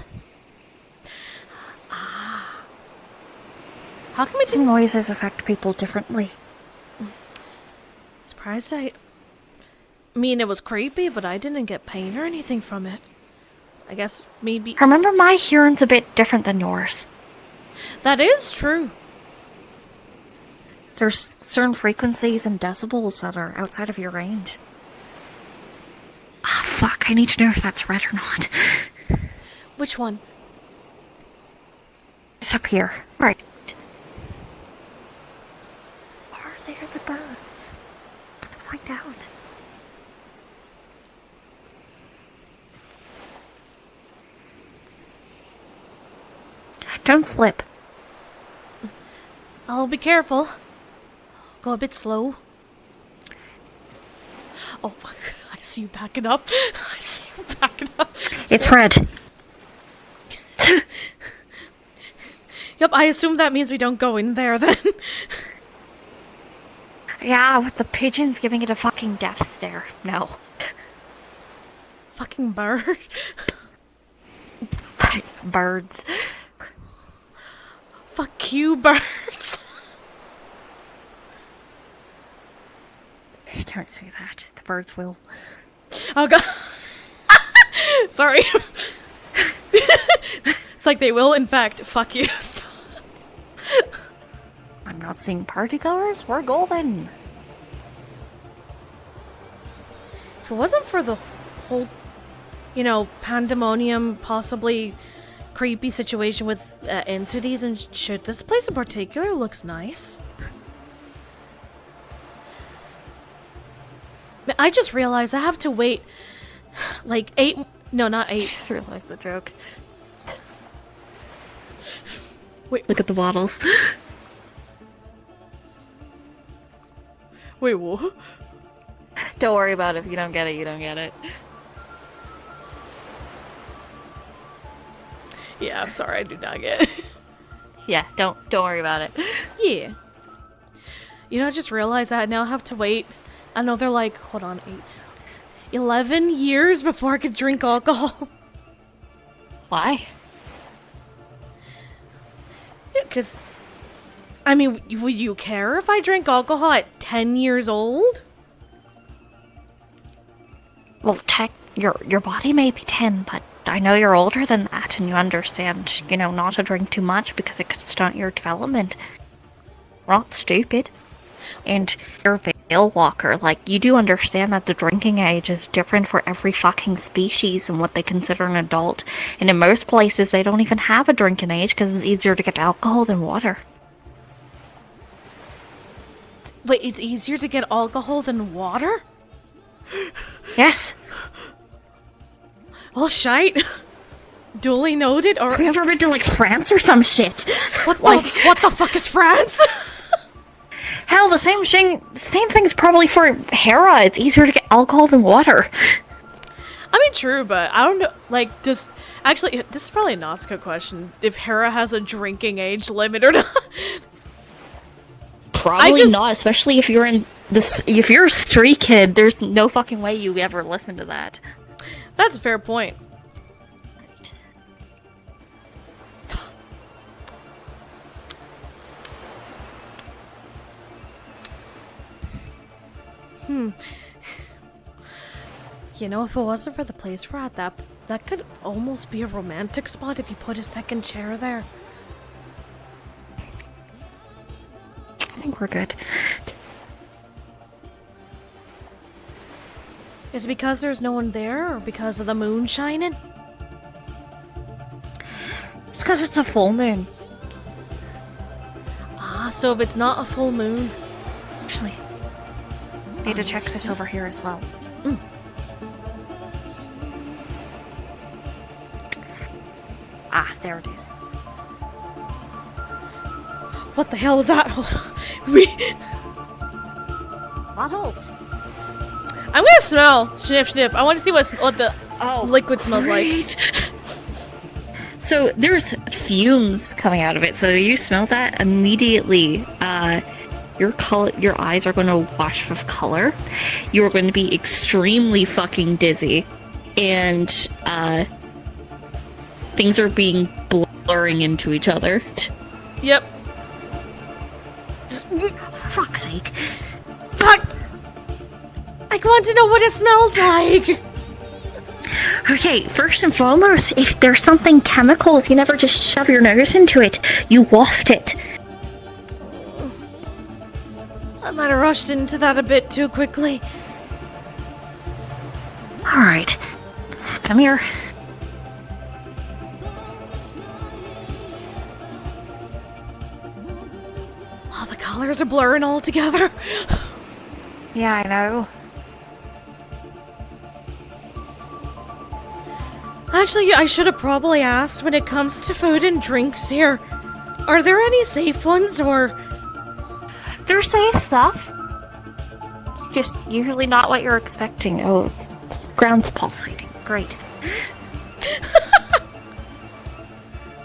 How come it didn't... Noises affect people differently. Surprised I mean, it was creepy, but I didn't get pain or anything from it. I guess maybe... Remember, my hearing's a bit different than yours. That is true. There's certain frequencies and decibels that are outside of your range. Ah, fuck, I need to know if that's red or not. Which one? It's up here. Right. Are there the birds? Let's find out. Don't slip. I'll be careful. Go a bit slow. Oh, I see you backing up. I see you backing up. It's red. Yep, I assume that means we don't go in there then. Yeah, with the pigeons giving it a fucking death stare. No. Fucking bird. Birds. Fuck you, birds. Don't say that. The birds will. Oh god. Sorry. It's like they will, in fact, fuck you. Stop. I'm not seeing partygoers. We're golden. If it wasn't for the whole, you know, pandemonium, possibly creepy situation with entities and shit, this place in particular looks nice. I just realized I have to wait like 8, no, not 8. I just realized the joke. Wait, Look at the bottles. wait, what? Don't worry about it. If you don't get it, you don't get it. Yeah, I'm sorry, I do not get it. Yeah, don't worry about it. Yeah. You know, I just realized that I now have to wait another, like, hold on, 11 years before I could drink alcohol. Why? Because, I mean, would you care if I drank alcohol at 10 years old? Well, your body may be 10, but I know you're older than that, and you understand, not to drink too much because it could stunt your development. We're not stupid. And you're a Veil Walker. Like, you do understand that the drinking age is different for every fucking species and what they consider an adult. And in most places, they don't even have a drinking age because it's easier to get alcohol than water. Wait, it's easier to get alcohol than water? Yes. Well, shite. Duly noted, or... Have you ever been to, France or some shit? What the fuck is France? Hell, the same thing's probably for Hera. It's easier to get alcohol than water. I mean, true, but I don't know, actually, this is probably a Nazca question, if Hera has a drinking age limit or not. Probably not, especially if you're if you're a street kid, there's no fucking way you ever listen to that. That's a fair point. If it wasn't for the place we're at, that could almost be a romantic spot if you put a second chair there. I think we're good. Is it because there's no one there, or because of the moon shining? It's because it's a full moon. Ah, so if it's not a full moon... Actually, I need to check this over here as well. Ah, there it is. What the hell is that? Hold on. Bottles. I'm gonna smell. Sniff, sniff. I want to see what the liquid smells like. So there's fumes coming out of it. So you smell that immediately. Your eyes are going to wash with color. You're going to be extremely fucking dizzy, and things are being blurring into each other. Yep. For fuck's sake. Fuck! I want to know what it smelled like! Okay, first and foremost, if there's something chemicals, you never just shove your nose into it. You waft it. I might have rushed into that a bit too quickly. Alright. Come here. Oh, the colors are blurring all together. Yeah, I know. Actually, I should have probably asked when it comes to food and drinks here. Are there any safe ones, or... They're safe stuff. Just usually not what you're expecting. Oh, ground's pulsating. Great.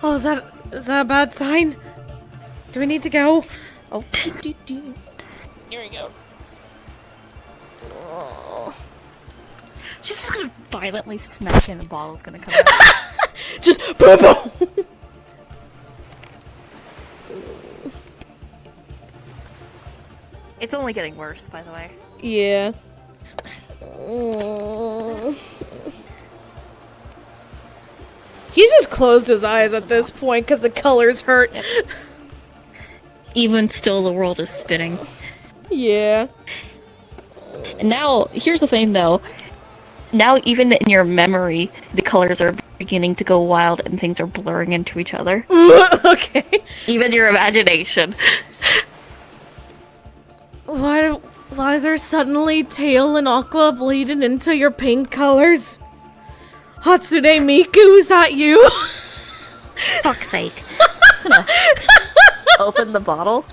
Oh, is that a bad sign? Do we need to go? Oh, here we go. Oh. She's just gonna violently smack and the bottle's gonna come out. Just boom, boom. It's only getting worse, by the way. Yeah. He's just closed his eyes at this point because the colors hurt. Yep. Even still, the world is spinning. Yeah. And now, here's the thing though. Now, even in your memory, the colors are beginning to go wild and things are blurring into each other. Okay. Even your imagination. Why is there suddenly teal and aqua bleeding into your pink colors? Hatsune Miku, is that you? Fuck's sake. Just gonna open the bottle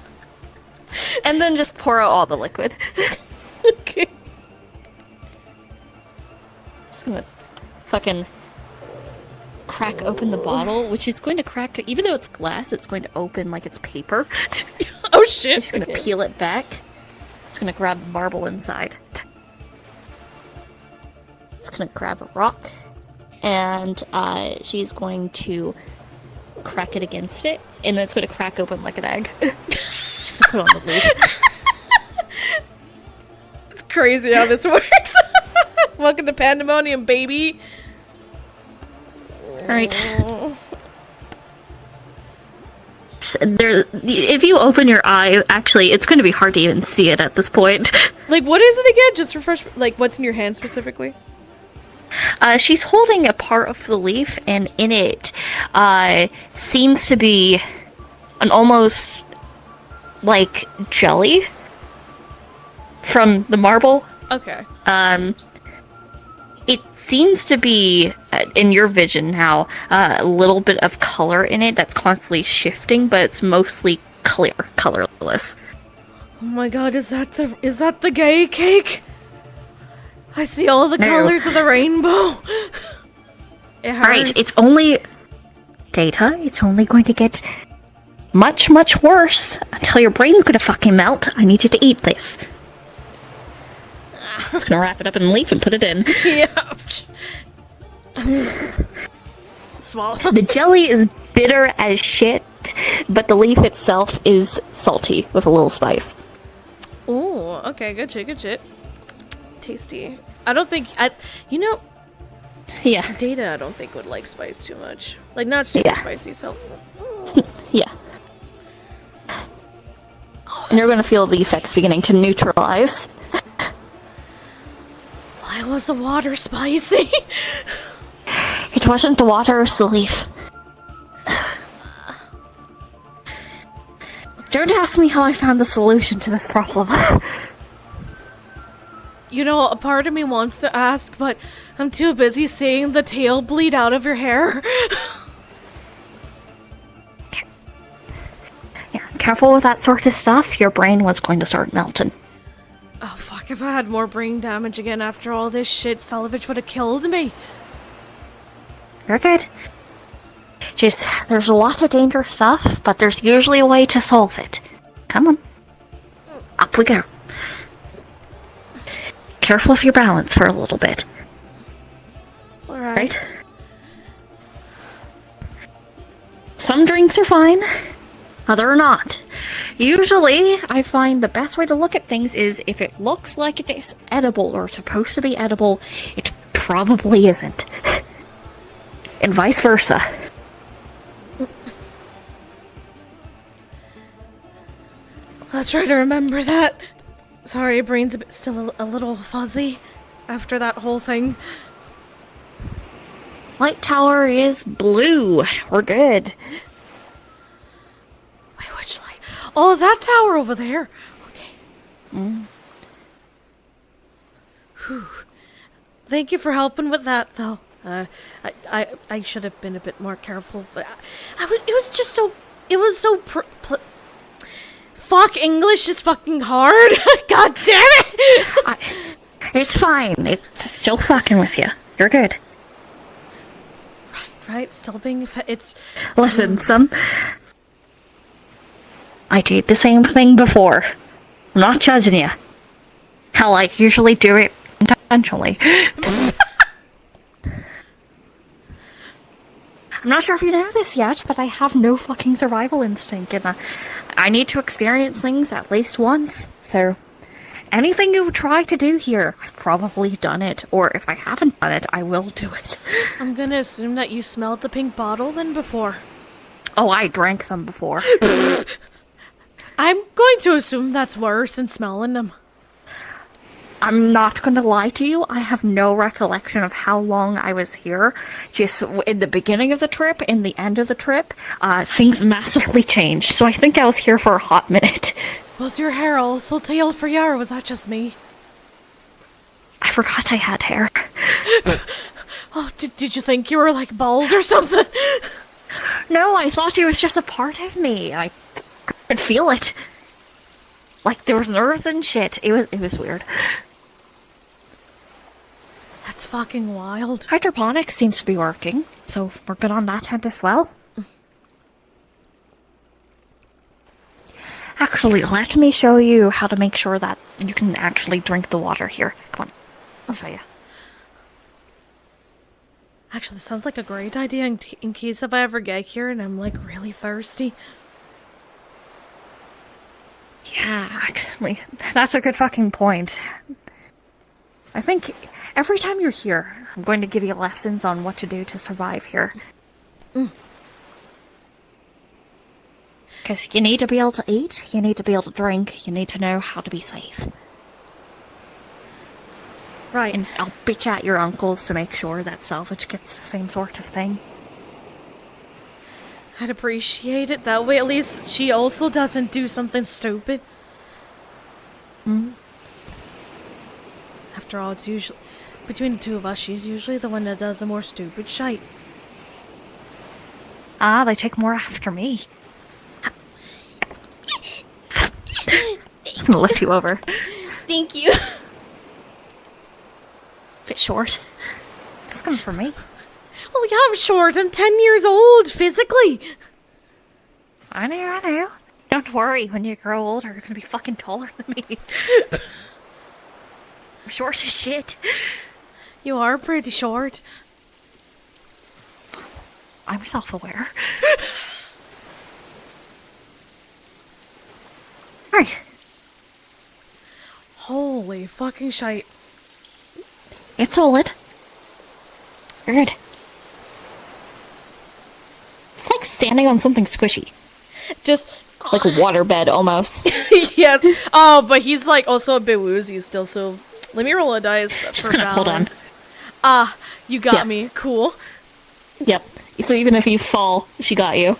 and then just pour out all the liquid. Okay. Just gonna fucking crack open the bottle, which is going to crack, even though it's glass, it's going to open like it's paper. Oh shit. I'm just gonna peel it back. Just gonna grab the marble inside. Just gonna grab a rock. And she's going to crack it against it and it's going to crack open like an egg. Put on the lid. It's crazy how this works. Welcome to Pandaemonium, baby. Alright. There, if you open your eye, actually, it's going to be hard to even see it at this point. Like, what is it again? Just refresh. Like, what's in your hand specifically? She's holding a part of the leaf, and in it seems to be an almost like jelly from the marble. Okay. It seems to be, in your vision now, a little bit of color in it that's constantly shifting, but it's mostly clear, colorless. Oh my god, is that the gay cake? I see all the colors of the rainbow. It hurts. Alright, it's only... Data, it's only going to get much, much worse until your brain's gonna fucking melt. I need you to eat this. Just gonna wrap it up in a leaf and put it in. Yeah. Swallow. The jelly is bitter as shit, but the leaf itself is salty with a little spice. Ooh, okay, good shit, good shit. Tasty. I don't think Yeah. Data I don't think would like spice too much. Like, not super spicy, so Yeah. And you're gonna feel the effects beginning to neutralize. why was the water spicy? It wasn't the water, it was the leaf. Don't ask me how I found the solution to this problem. You know, a part of me wants to ask, but I'm too busy seeing the tail bleed out of your hair. Yeah, careful with that sort of stuff. Your brain was going to start melting. Oh fuck, if I had more brain damage again after all this shit, Salovich would have killed me. You're good. Just, there's a lot of dangerous stuff, but there's usually a way to solve it. Come on. Up we go. Careful of your balance for a little bit. Alright. Right? Some drinks are fine, other are not. Usually, I find the best way to look at things is if it looks like it is edible or supposed to be edible, it probably isn't. And vice versa. I'll try to remember that. Sorry, brain's still a little fuzzy after that whole thing. Light tower is blue. We're good. Wait, which light? Oh, that tower over there. Okay. Whew. Thank you for helping with that, though. I should have been a bit more careful, but it was just so... It was so... Fuck, English is fucking hard. God damn it! It's fine. It's still fucking with you. You're good. Right, still being... It's... Listen, I did the same thing before. I'm not judging you. Hell, I usually do it intentionally. I'm not sure if you know this yet, but I have no fucking survival instinct, and I need to experience things at least once, so anything you try to do here, I've probably done it, or if I haven't done it, I will do it. I'm gonna assume that you smelled the pink bottle then before. Oh, I drank them before. I'm going to assume that's worse than smelling them. I'm not gonna lie to you, I have no recollection of how long I was here. Just in the beginning of the trip, in the end of the trip, things massively changed, so I think I was here for a hot minute. Was your hair also tailed for you, or was that just me? I forgot I had hair. Oh, did you think you were, like, bald or something? No, I thought it was just a part of me. I could feel it. Like, there was nerves and shit. It was weird. That's fucking wild. Hydroponics seems to be working, so we're good on that end as well. Actually, let me show you how to make sure that you can actually drink the water here. Come on, I'll show you. Actually, this sounds like a great idea in case if I ever get here and I'm like really thirsty. Yeah, actually, that's a good fucking point. I think every time you're here, I'm going to give you lessons on what to do to survive here. Because you need to be able to eat, you need to be able to drink, you need to know how to be safe. Right. And I'll bitch at your uncles to make sure that Salvage gets the same sort of thing. I'd appreciate it. That way at least she also doesn't do something stupid. After all, it's usually... Between the two of us, she's usually the one that does the more stupid shite. Ah, they take more after me. I'm gonna lift you over. Thank you. Bit short. It's coming from me. Well, yeah, I'm short. I'm 10 years old, physically. I know. Don't worry, when you grow older, you're gonna be fucking taller than me. I'm short as shit. You are pretty short. I'm self-aware. Right. Holy fucking shite. It's solid. You're good. It's like standing on something squishy. Just... Like a waterbed, almost. Yeah. Oh, but he's like also a bit woozy still, so... Let me roll a dice Just for gonna hold on. balance. Ah, you got Yeah. me. Cool. Yep. So even if you fall, she got you.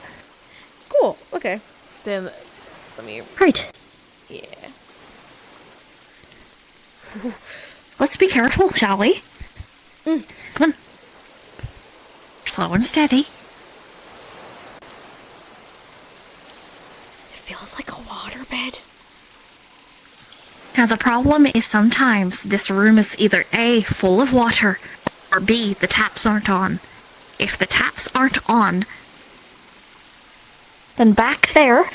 Cool. Okay. Then, let me... Right. Yeah. Let's be careful, shall we? Come on. Slow and steady. It feels like a waterbed. Now the problem is sometimes this room is either A, full of water, or B, the taps aren't on. If the taps aren't on, then back there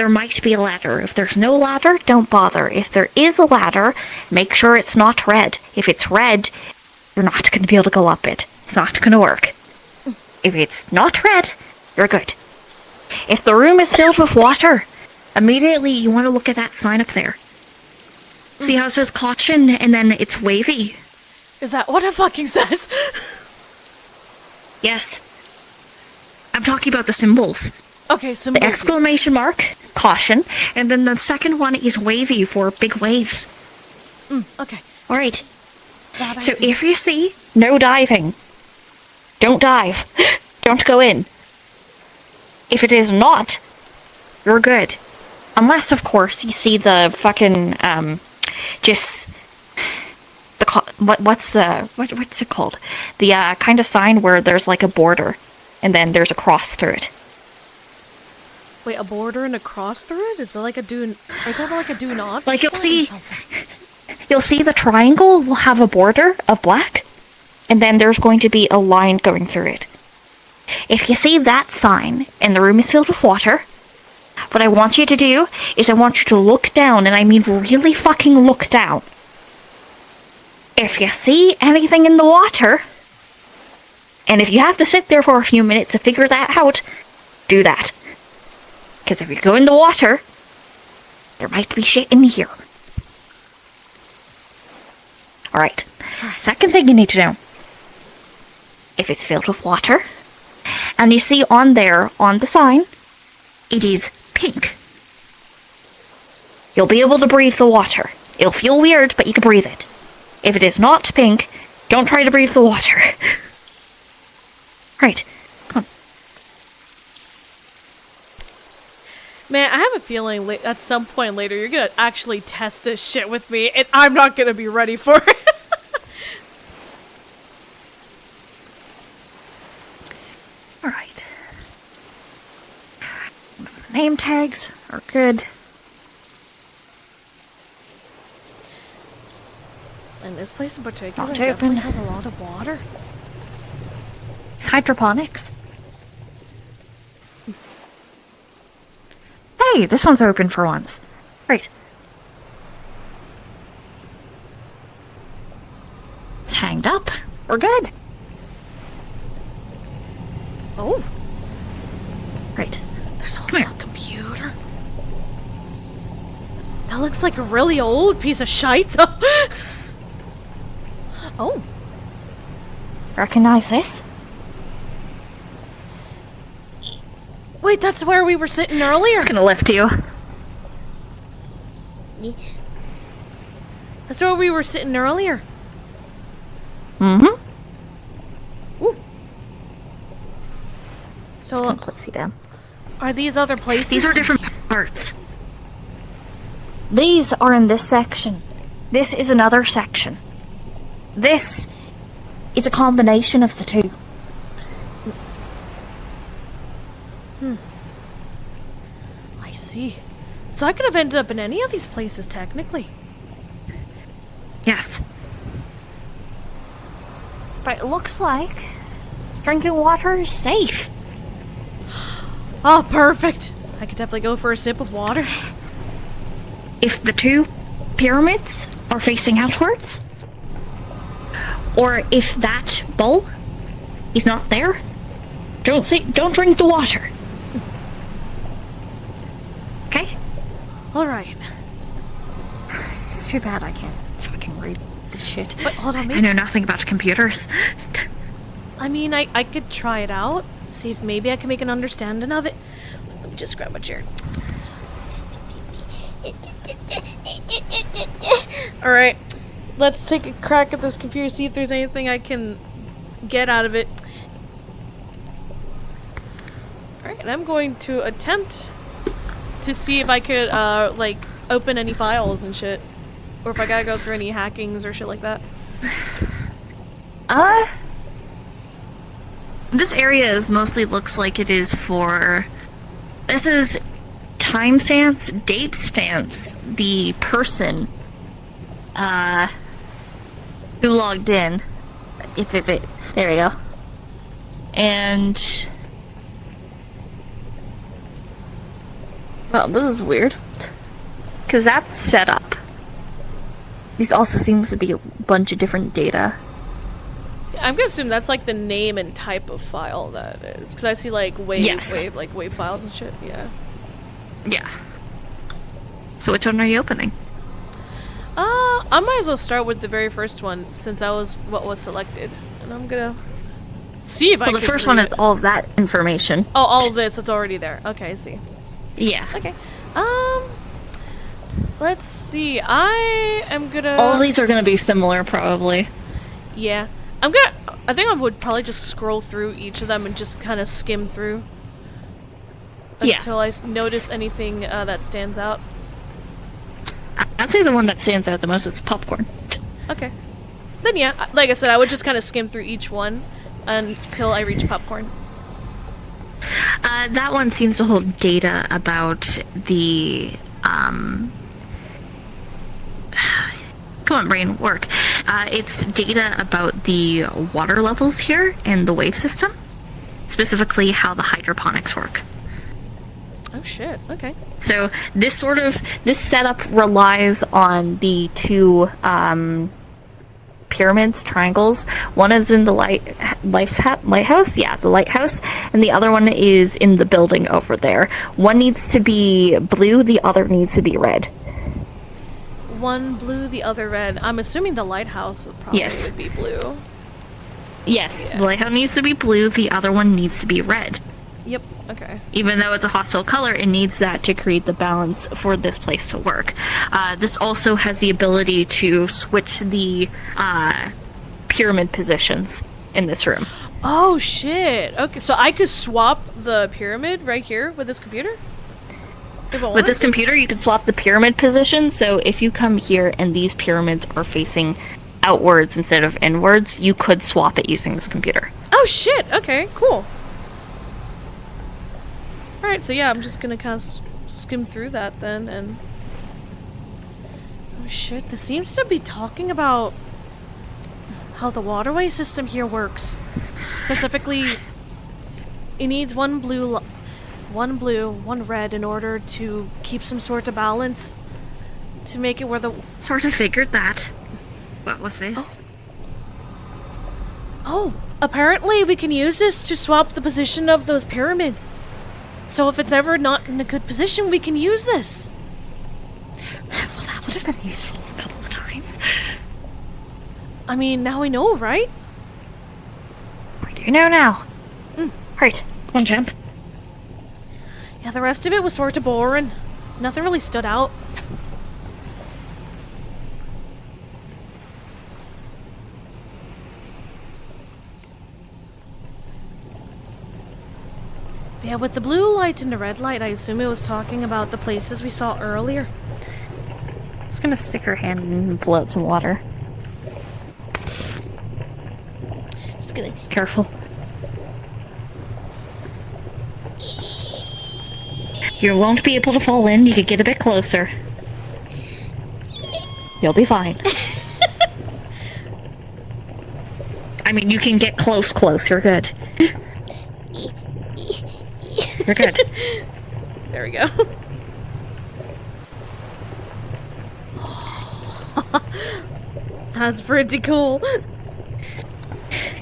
might be a ladder. If there's no ladder, don't bother. If there is a ladder, make sure it's not red. If it's red, you're not going to be able to go up it. It's not going to work. If it's not red, you're good. If the room is filled with water, immediately you want to look at that sign up there. See how it says caution and then it's wavy? Is that what it fucking says? Yes. I'm talking about the symbols. Okay, so The exclamation mark, caution, and then the second one is wavy for big waves. Okay. Alright. That I So see. if you see no diving, don't dive. Don't go in. If it is not, you're good. Unless, of course, you see the fucking, just... What's it called? The, kind of sign where there's, like, a border, and then there's a cross through it. Wait, a border and a cross through it? Is it like a do... Are you talking about like a do not? Like, you'll sign or see- something? You'll see the triangle will have a border of black, and then there's going to be a line going through it. If you see that sign, and the room is filled with water, what I want you to do is I want you to look down, and I mean really fucking look down. If you see anything in the water, and if you have to sit there for a few minutes to figure that out, do that. Because if you go in the water, there might be shit in here. Alright. Second thing you need to know. If it's filled with water, and you see on there, on the sign, it is pink. You'll be able to breathe the water. It'll feel weird, but you can breathe it. If it is not pink, don't try to breathe the water. Right. Come on. Man, I have a feeling at some point later you're gonna actually test this shit with me, and I'm not gonna be ready for it. Alright. Name tags are good. And this place in particular Not definitely open. has a lot of water. It's hydroponics. Hey, this one's open for once. Right. It's hanged up. We're good. Oh, Right. there's also here. a computer. That looks like a really old piece of shite, though. Oh, Recognize this? wait, that's where we were sitting earlier. It's gonna lift you. That's where we were sitting earlier. Mm-hmm. Ooh. So, Gonna place you down. are these other places? These are different parts. These are in this section. This is another section. This is a combination of the two. I see. So I could have ended up in any of these places, technically. Yes. But it looks like drinking water is safe. Oh, perfect. I could definitely go for a sip of water. If the two pyramids are facing outwards, or if that bowl is not there, don't drink the water. Okay? All right. It's too bad I can't fucking read this shit. But hold on, I maybe. know nothing about computers. I mean, I could try it out. See if maybe I can make an understanding of it. Let me just grab my chair. All right. Let's take a crack at this computer, see if there's anything I can get out of it. Alright, and I'm going to attempt to see if I could, like, open any files and shit. Or if I gotta go through any hackings or shit like that. This area mostly looks like it is for... This is timestamps, date stamps, the person, who logged in. If it, there we go. And... Well, this is weird. Because that's set up. These also seems to be a bunch of different data. I'm gonna assume that's like the name and type of file that is. Because I see like wave files and shit, yeah. Yeah. So which one are you opening? I might as well start with the very first one, since that was what was selected. And I'm gonna see if I can Well, the first one is all of that information. Oh, all of this, it's already there. Okay, I see. Yeah. Okay. Let's see. I am gonna... All of these are going to be similar, probably. Yeah. I think I would probably just scroll through each of them and just kind of skim through. Yeah. Until I notice anything that stands out. I'd say the one that stands out the most is popcorn. Okay. Then yeah, like I said, I would just kind of skim through each one until I reach popcorn. That one seems to hold data about the, come on, brain, work. It's data about the water levels here and the wave system. Specifically how the hydroponics work. Oh shit, okay. So this setup relies on the two pyramids, triangles. One is in the lighthouse, yeah, the lighthouse, and the other one is in the building over there. One needs to be blue, the other needs to be red. One blue, the other red. I'm assuming the lighthouse probably Yes. would be blue. Yes, Yeah. the lighthouse needs to be blue, the other one needs to be red. Yep, okay. Even though it's a hostile color, it needs that to create the balance for this place to work. This also has the ability to switch the pyramid positions in this room. Oh shit. Okay, so I could swap the pyramid right here with this computer? If I With wanted this to? computer, you can swap the pyramid position, so if you come here and these pyramids are facing outwards instead of inwards, you could swap it using this computer. Oh shit, okay, cool. Alright, so yeah, I'm just gonna kind of skim through that then, and... Oh shit, this seems to be talking about how the waterway system here works. Specifically, it needs one blue, one red in order to keep some sort of balance. To make it where the... Sort of figured that. What was this? Oh! apparently we can use this to swap the position of those pyramids. So if it's ever not in a good position, we can use this. Well, that would have been useful a couple of times. I mean, now we know, right? We do know now. Right, come on, champ. Yeah, the rest of it was sort of boring. Nothing really stood out. Yeah, with the blue light and the red light, I assume it was talking about the places we saw earlier. Just gonna stick her hand and pull out some water. Just gonna... Careful. You won't be able to fall in. You could get a bit closer. You'll be fine. I mean, you can get close. You're good. You're good. There we go. That's pretty cool.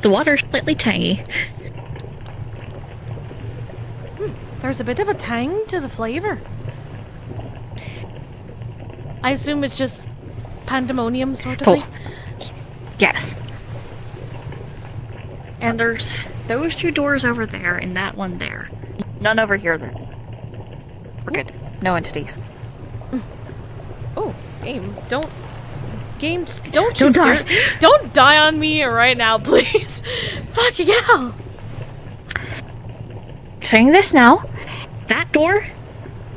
The water's slightly tangy. There's a bit of a tang to the flavor. I assume it's just pandemonium sort of thing. Yes. And there's those two doors over there and that one there. None over here then. We're good. No entities. Oh, game, don't Don't die. Don't die on me right now, please. Fucking hell. Saying this now. That door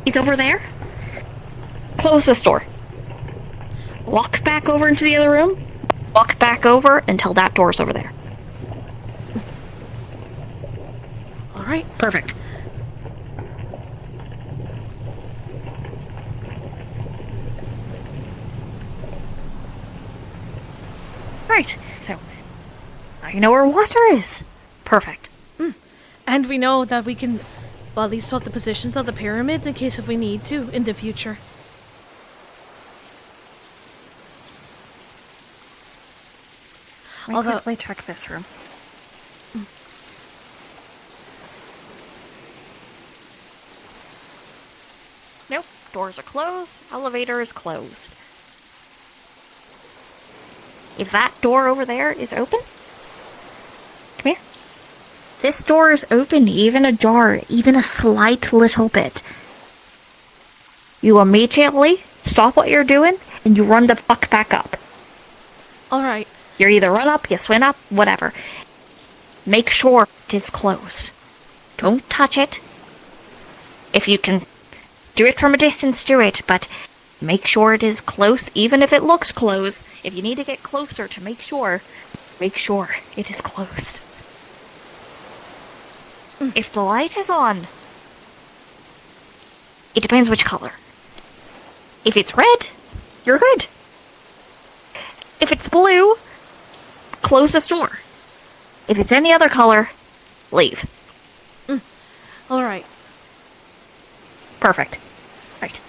is over there. Close this door. Walk back over into the other room. Walk back over until that door's over there. All right. Perfect. Right. So, now you know where water is. Perfect. And we know that we can, well, at least swap the positions of the pyramids in case if we need to in the future. Let me Although- quickly check this room. Nope. Doors are closed. Elevator is closed. If that door over there is open, come here. This door is open, even ajar, even a slight little bit. You immediately stop what you're doing and you run the fuck back up. All right. You either run up, you swim up, whatever. Make sure it is closed. Don't touch it. If you can do it from a distance, do it, but make sure it is close, even if it looks closed. If you need to get closer to make sure it is closed. If the light is on, it depends which color. If it's red, you're good. If it's blue, close this door. If it's any other color, leave. All right. Perfect. Right.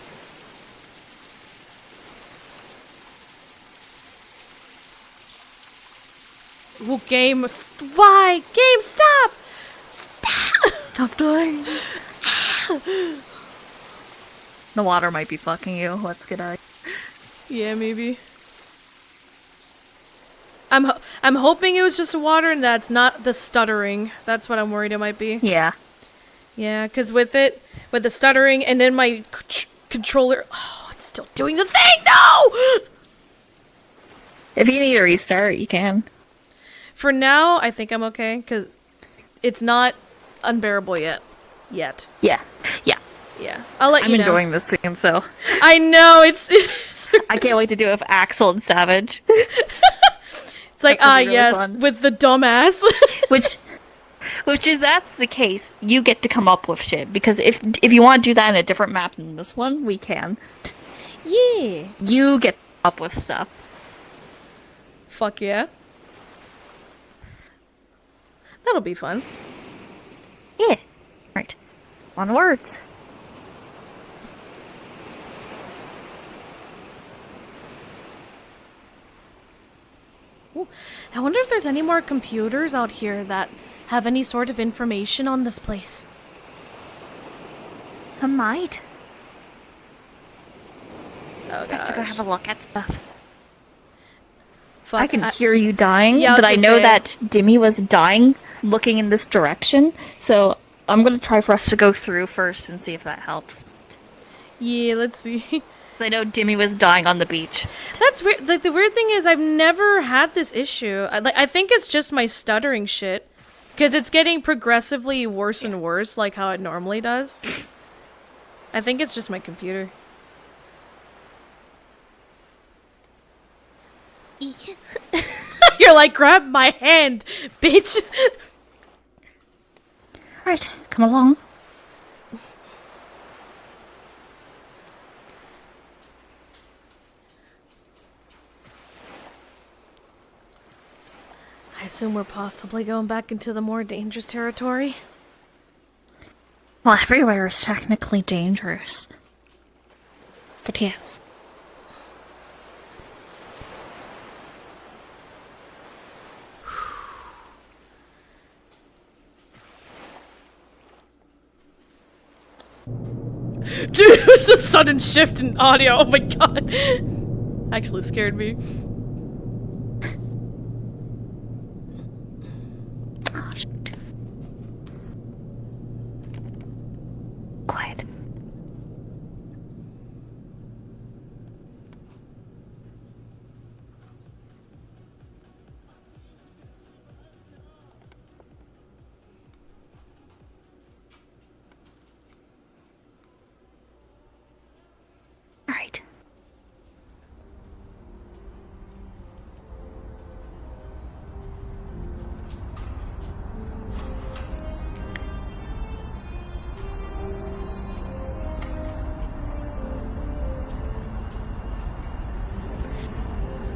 Well, game. Why? Game, stop! Stop! Stop dying. The water might be fucking you. Let's get out. Yeah, maybe. I'm hoping it was just water and that's not the stuttering. That's what I'm worried it might be. Yeah. Yeah, because with the stuttering and then my controller, oh, it's still doing the thing. No! If you need a restart, you can. For now, I think I'm okay because it's not unbearable yet. Yeah. Yeah. Yeah. I'll let I'm you know. enjoying this scene, so I know it's I can't wait to do it with Axel and Savage. it's like That's gonna be really yes, fun. with the dumbass. Which is that's the case. You get to come up with shit because if you want to do that in a different map than this one, we can. Yeah. You get up with stuff. Fuck yeah. That'll be fun. Yeah. Right. On words. Ooh, I wonder if there's any more computers out here that have any sort of information on this place. Some might. Oh, Best to go have a look at stuff. Fuck, I can hear you dying, Yeah, I was but I gonna know say. that Dimmy was dying looking in this direction, so I'm gonna try for us to go through first and see if that helps. Yeah, let's see. 'Cause I know Dimmy was dying on the beach. That's weird. Like, the weird thing is, I've never had this issue. I think it's just my stuttering shit. Because it's getting progressively worse and worse, like how it normally does. I think it's just my computer. You're like, grab my hand, bitch! Right, come along. I assume we're possibly going back into the more dangerous territory. Well, everywhere is technically dangerous. But yes. Dude, the sudden shift in audio, oh my god. Actually scared me. Oh, shit. Quiet. Alright.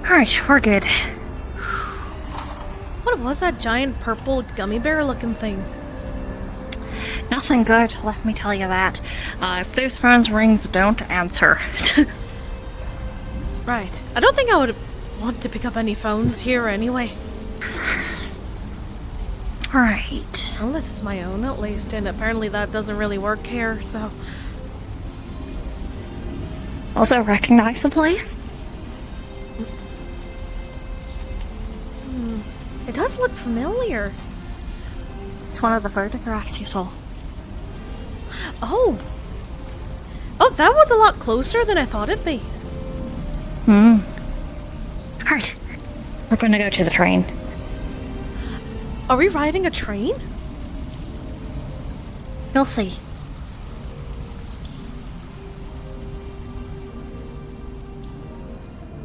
Alright, we're good. What was that giant purple gummy bear looking thing? Nothing good, let me tell you that. If those phones rings, don't answer. Right. I don't think I would want to pick up any phones here anyway. Alright. Unless it's my own, at least, and apparently that doesn't really work here, so... Also, recognize the place? It does look familiar. It's one of the photographs you saw. Oh! Oh, that was a lot closer than I thought it'd be. Alright. We're gonna go to the train. Are we riding a train? You'll see.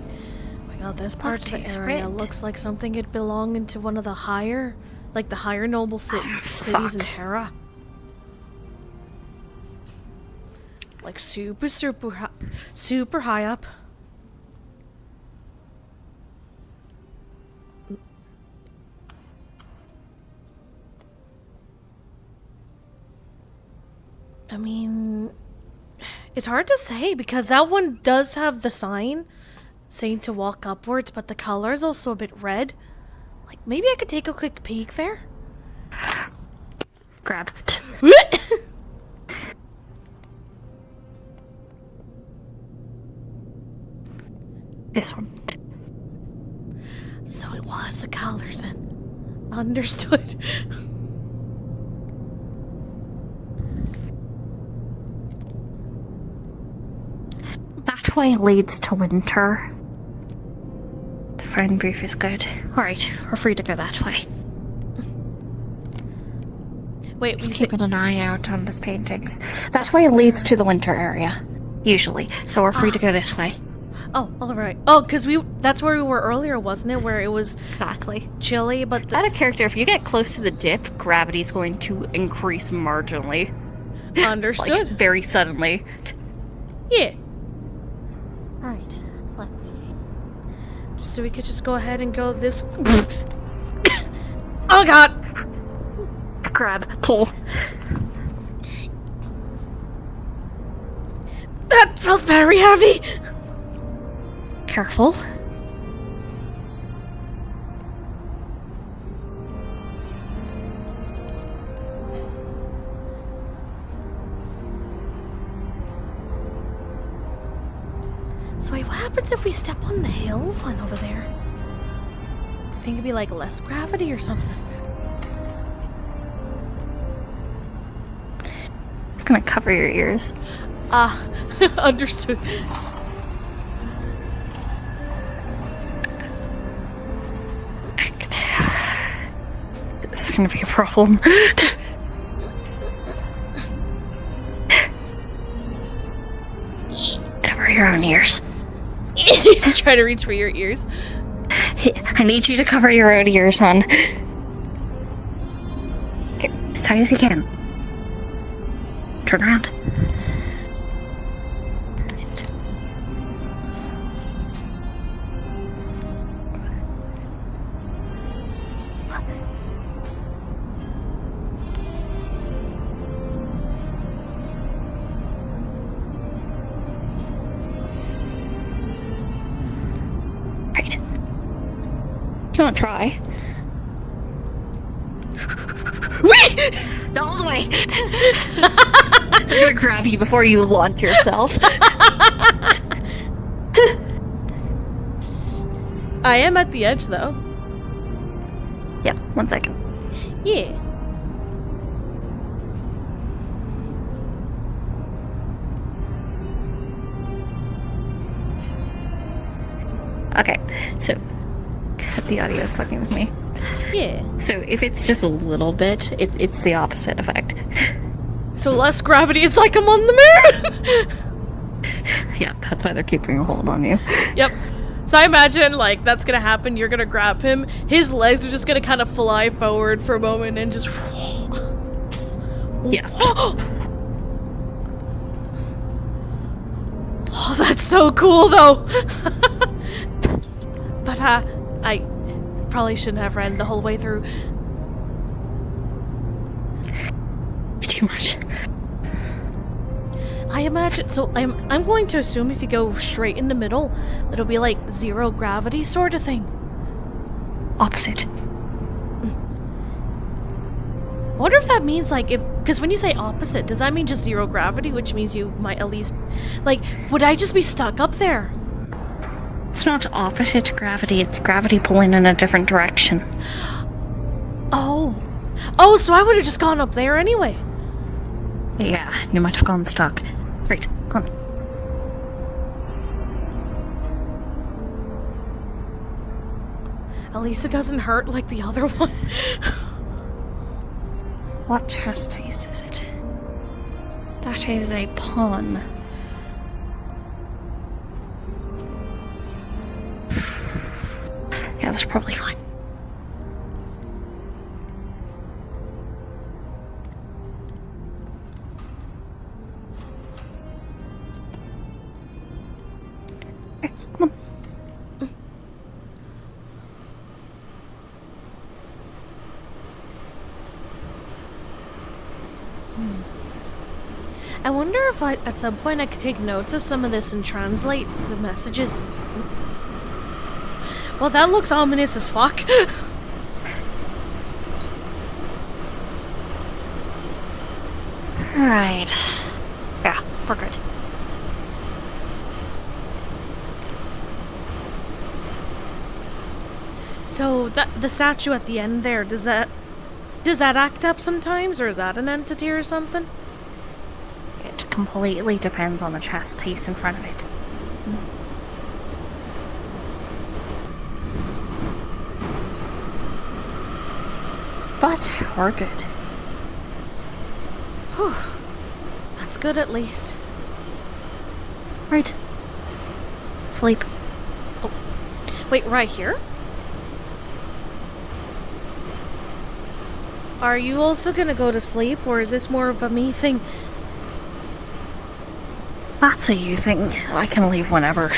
Oh my god, this part of the takes area red. looks like something it'd belong into one of the higher... Like the higher noble cities in fuck. Terra. Like super high up. I mean, it's hard to say because that one does have the sign saying to walk upwards, but the color is also a bit red. Like, maybe I could take a quick peek there? Grab. This one. So it was the colors then. Understood. That way leads to winter. The phone booth is good. Alright, we're free to go that way. Wait, we Just say... keeping an eye out on these paintings. That way leads to the winter area. Usually. So we're free to go this way. Oh, alright. Oh, because that's where we were earlier, wasn't it? Where it was Exactly. chilly, but Out of character, if you get close to the dip, gravity's going to increase marginally. understood. Like, very suddenly. Yeah. Right, let's see. So we could just go ahead and go this... Oh god! Grab, pull. That felt very heavy! Careful. happens if we step on the hill one over there? Do you think it'd be like less gravity or something? It's gonna cover your ears. Ah, understood. It's gonna be a problem. Cover your own ears. He's trying to reach for your ears. I need you to cover your own ears, hon. Okay, as tight as you can. Turn around. Right. You want to try? Not all the way. I'm gonna grab you before you launch yourself. I am at the edge, though. Yep, 1 second. Yeah. Okay, so the audio is fucking with me. Yeah. So if it's just a little bit, it's the opposite effect. So less gravity, it's like I'm on the moon! Yeah, that's why they're keeping a hold on you. Yep. So I imagine, like, that's gonna happen, you're gonna grab him, his legs are just gonna kind of fly forward for a moment and just... Yeah. Oh, that's so cool, though! But, I probably shouldn't have ran the whole way through. Too much. I imagine, so I'm going to assume if you go straight in the middle, it'll be like zero gravity sort of thing. Opposite. I wonder if that means like because when you say opposite, does that mean just zero gravity, which means you might at least, like, would I just be stuck up there? It's not opposite gravity, it's gravity pulling in a different direction. Oh, so I would have just gone up there anyway. Yeah, you might have gone stuck. Right, come on. At least it doesn't hurt like the other one. What chest piece is it? That is a pawn. Yeah, that's probably fine. Okay, come on. I wonder if at some point I could take notes of some of this and translate the messages. Well, that looks ominous as fuck. Right. Yeah, we're good. So the statue at the end there, does that act up sometimes, or is that an entity or something? It completely depends on the chess piece in front of it. But we're good. Whew. That's good at least. Right. Sleep. Oh, wait, right here? Are you also gonna go to sleep, or is this more of a me thing? That's a you thing. I can leave whenever.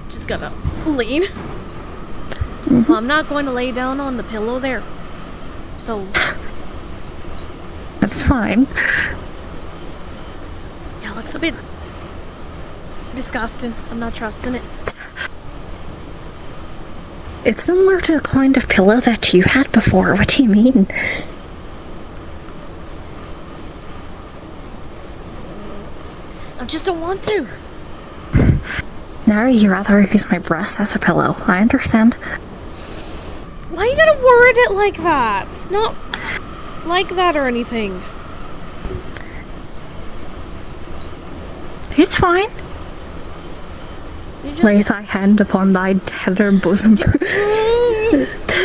Just gotta lean. Well, I'm not going to lay down on the pillow there. So, That's fine. yeah, it looks a bit disgusting. I'm not trusting it. It's similar to the kind of pillow that you had before. What do you mean? I just don't want to. Now you rather use my breast as a pillow. I understand. Why you gotta word it like that? It's not like that or anything. It's fine. You just... Lay thy hand upon thy tender bosom.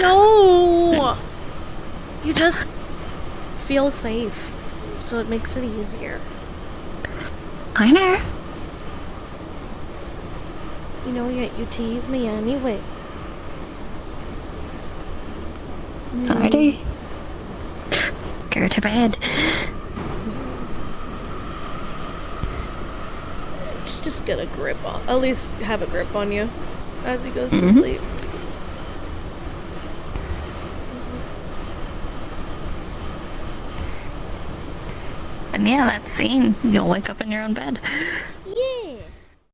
No! You just feel safe, so it makes it easier. I know. You know, yet you tease me anyway. Alrighty. Go to bed. Just get a grip on, at least have a grip on you as he goes to sleep. And yeah, that scene, you'll wake up in your own bed.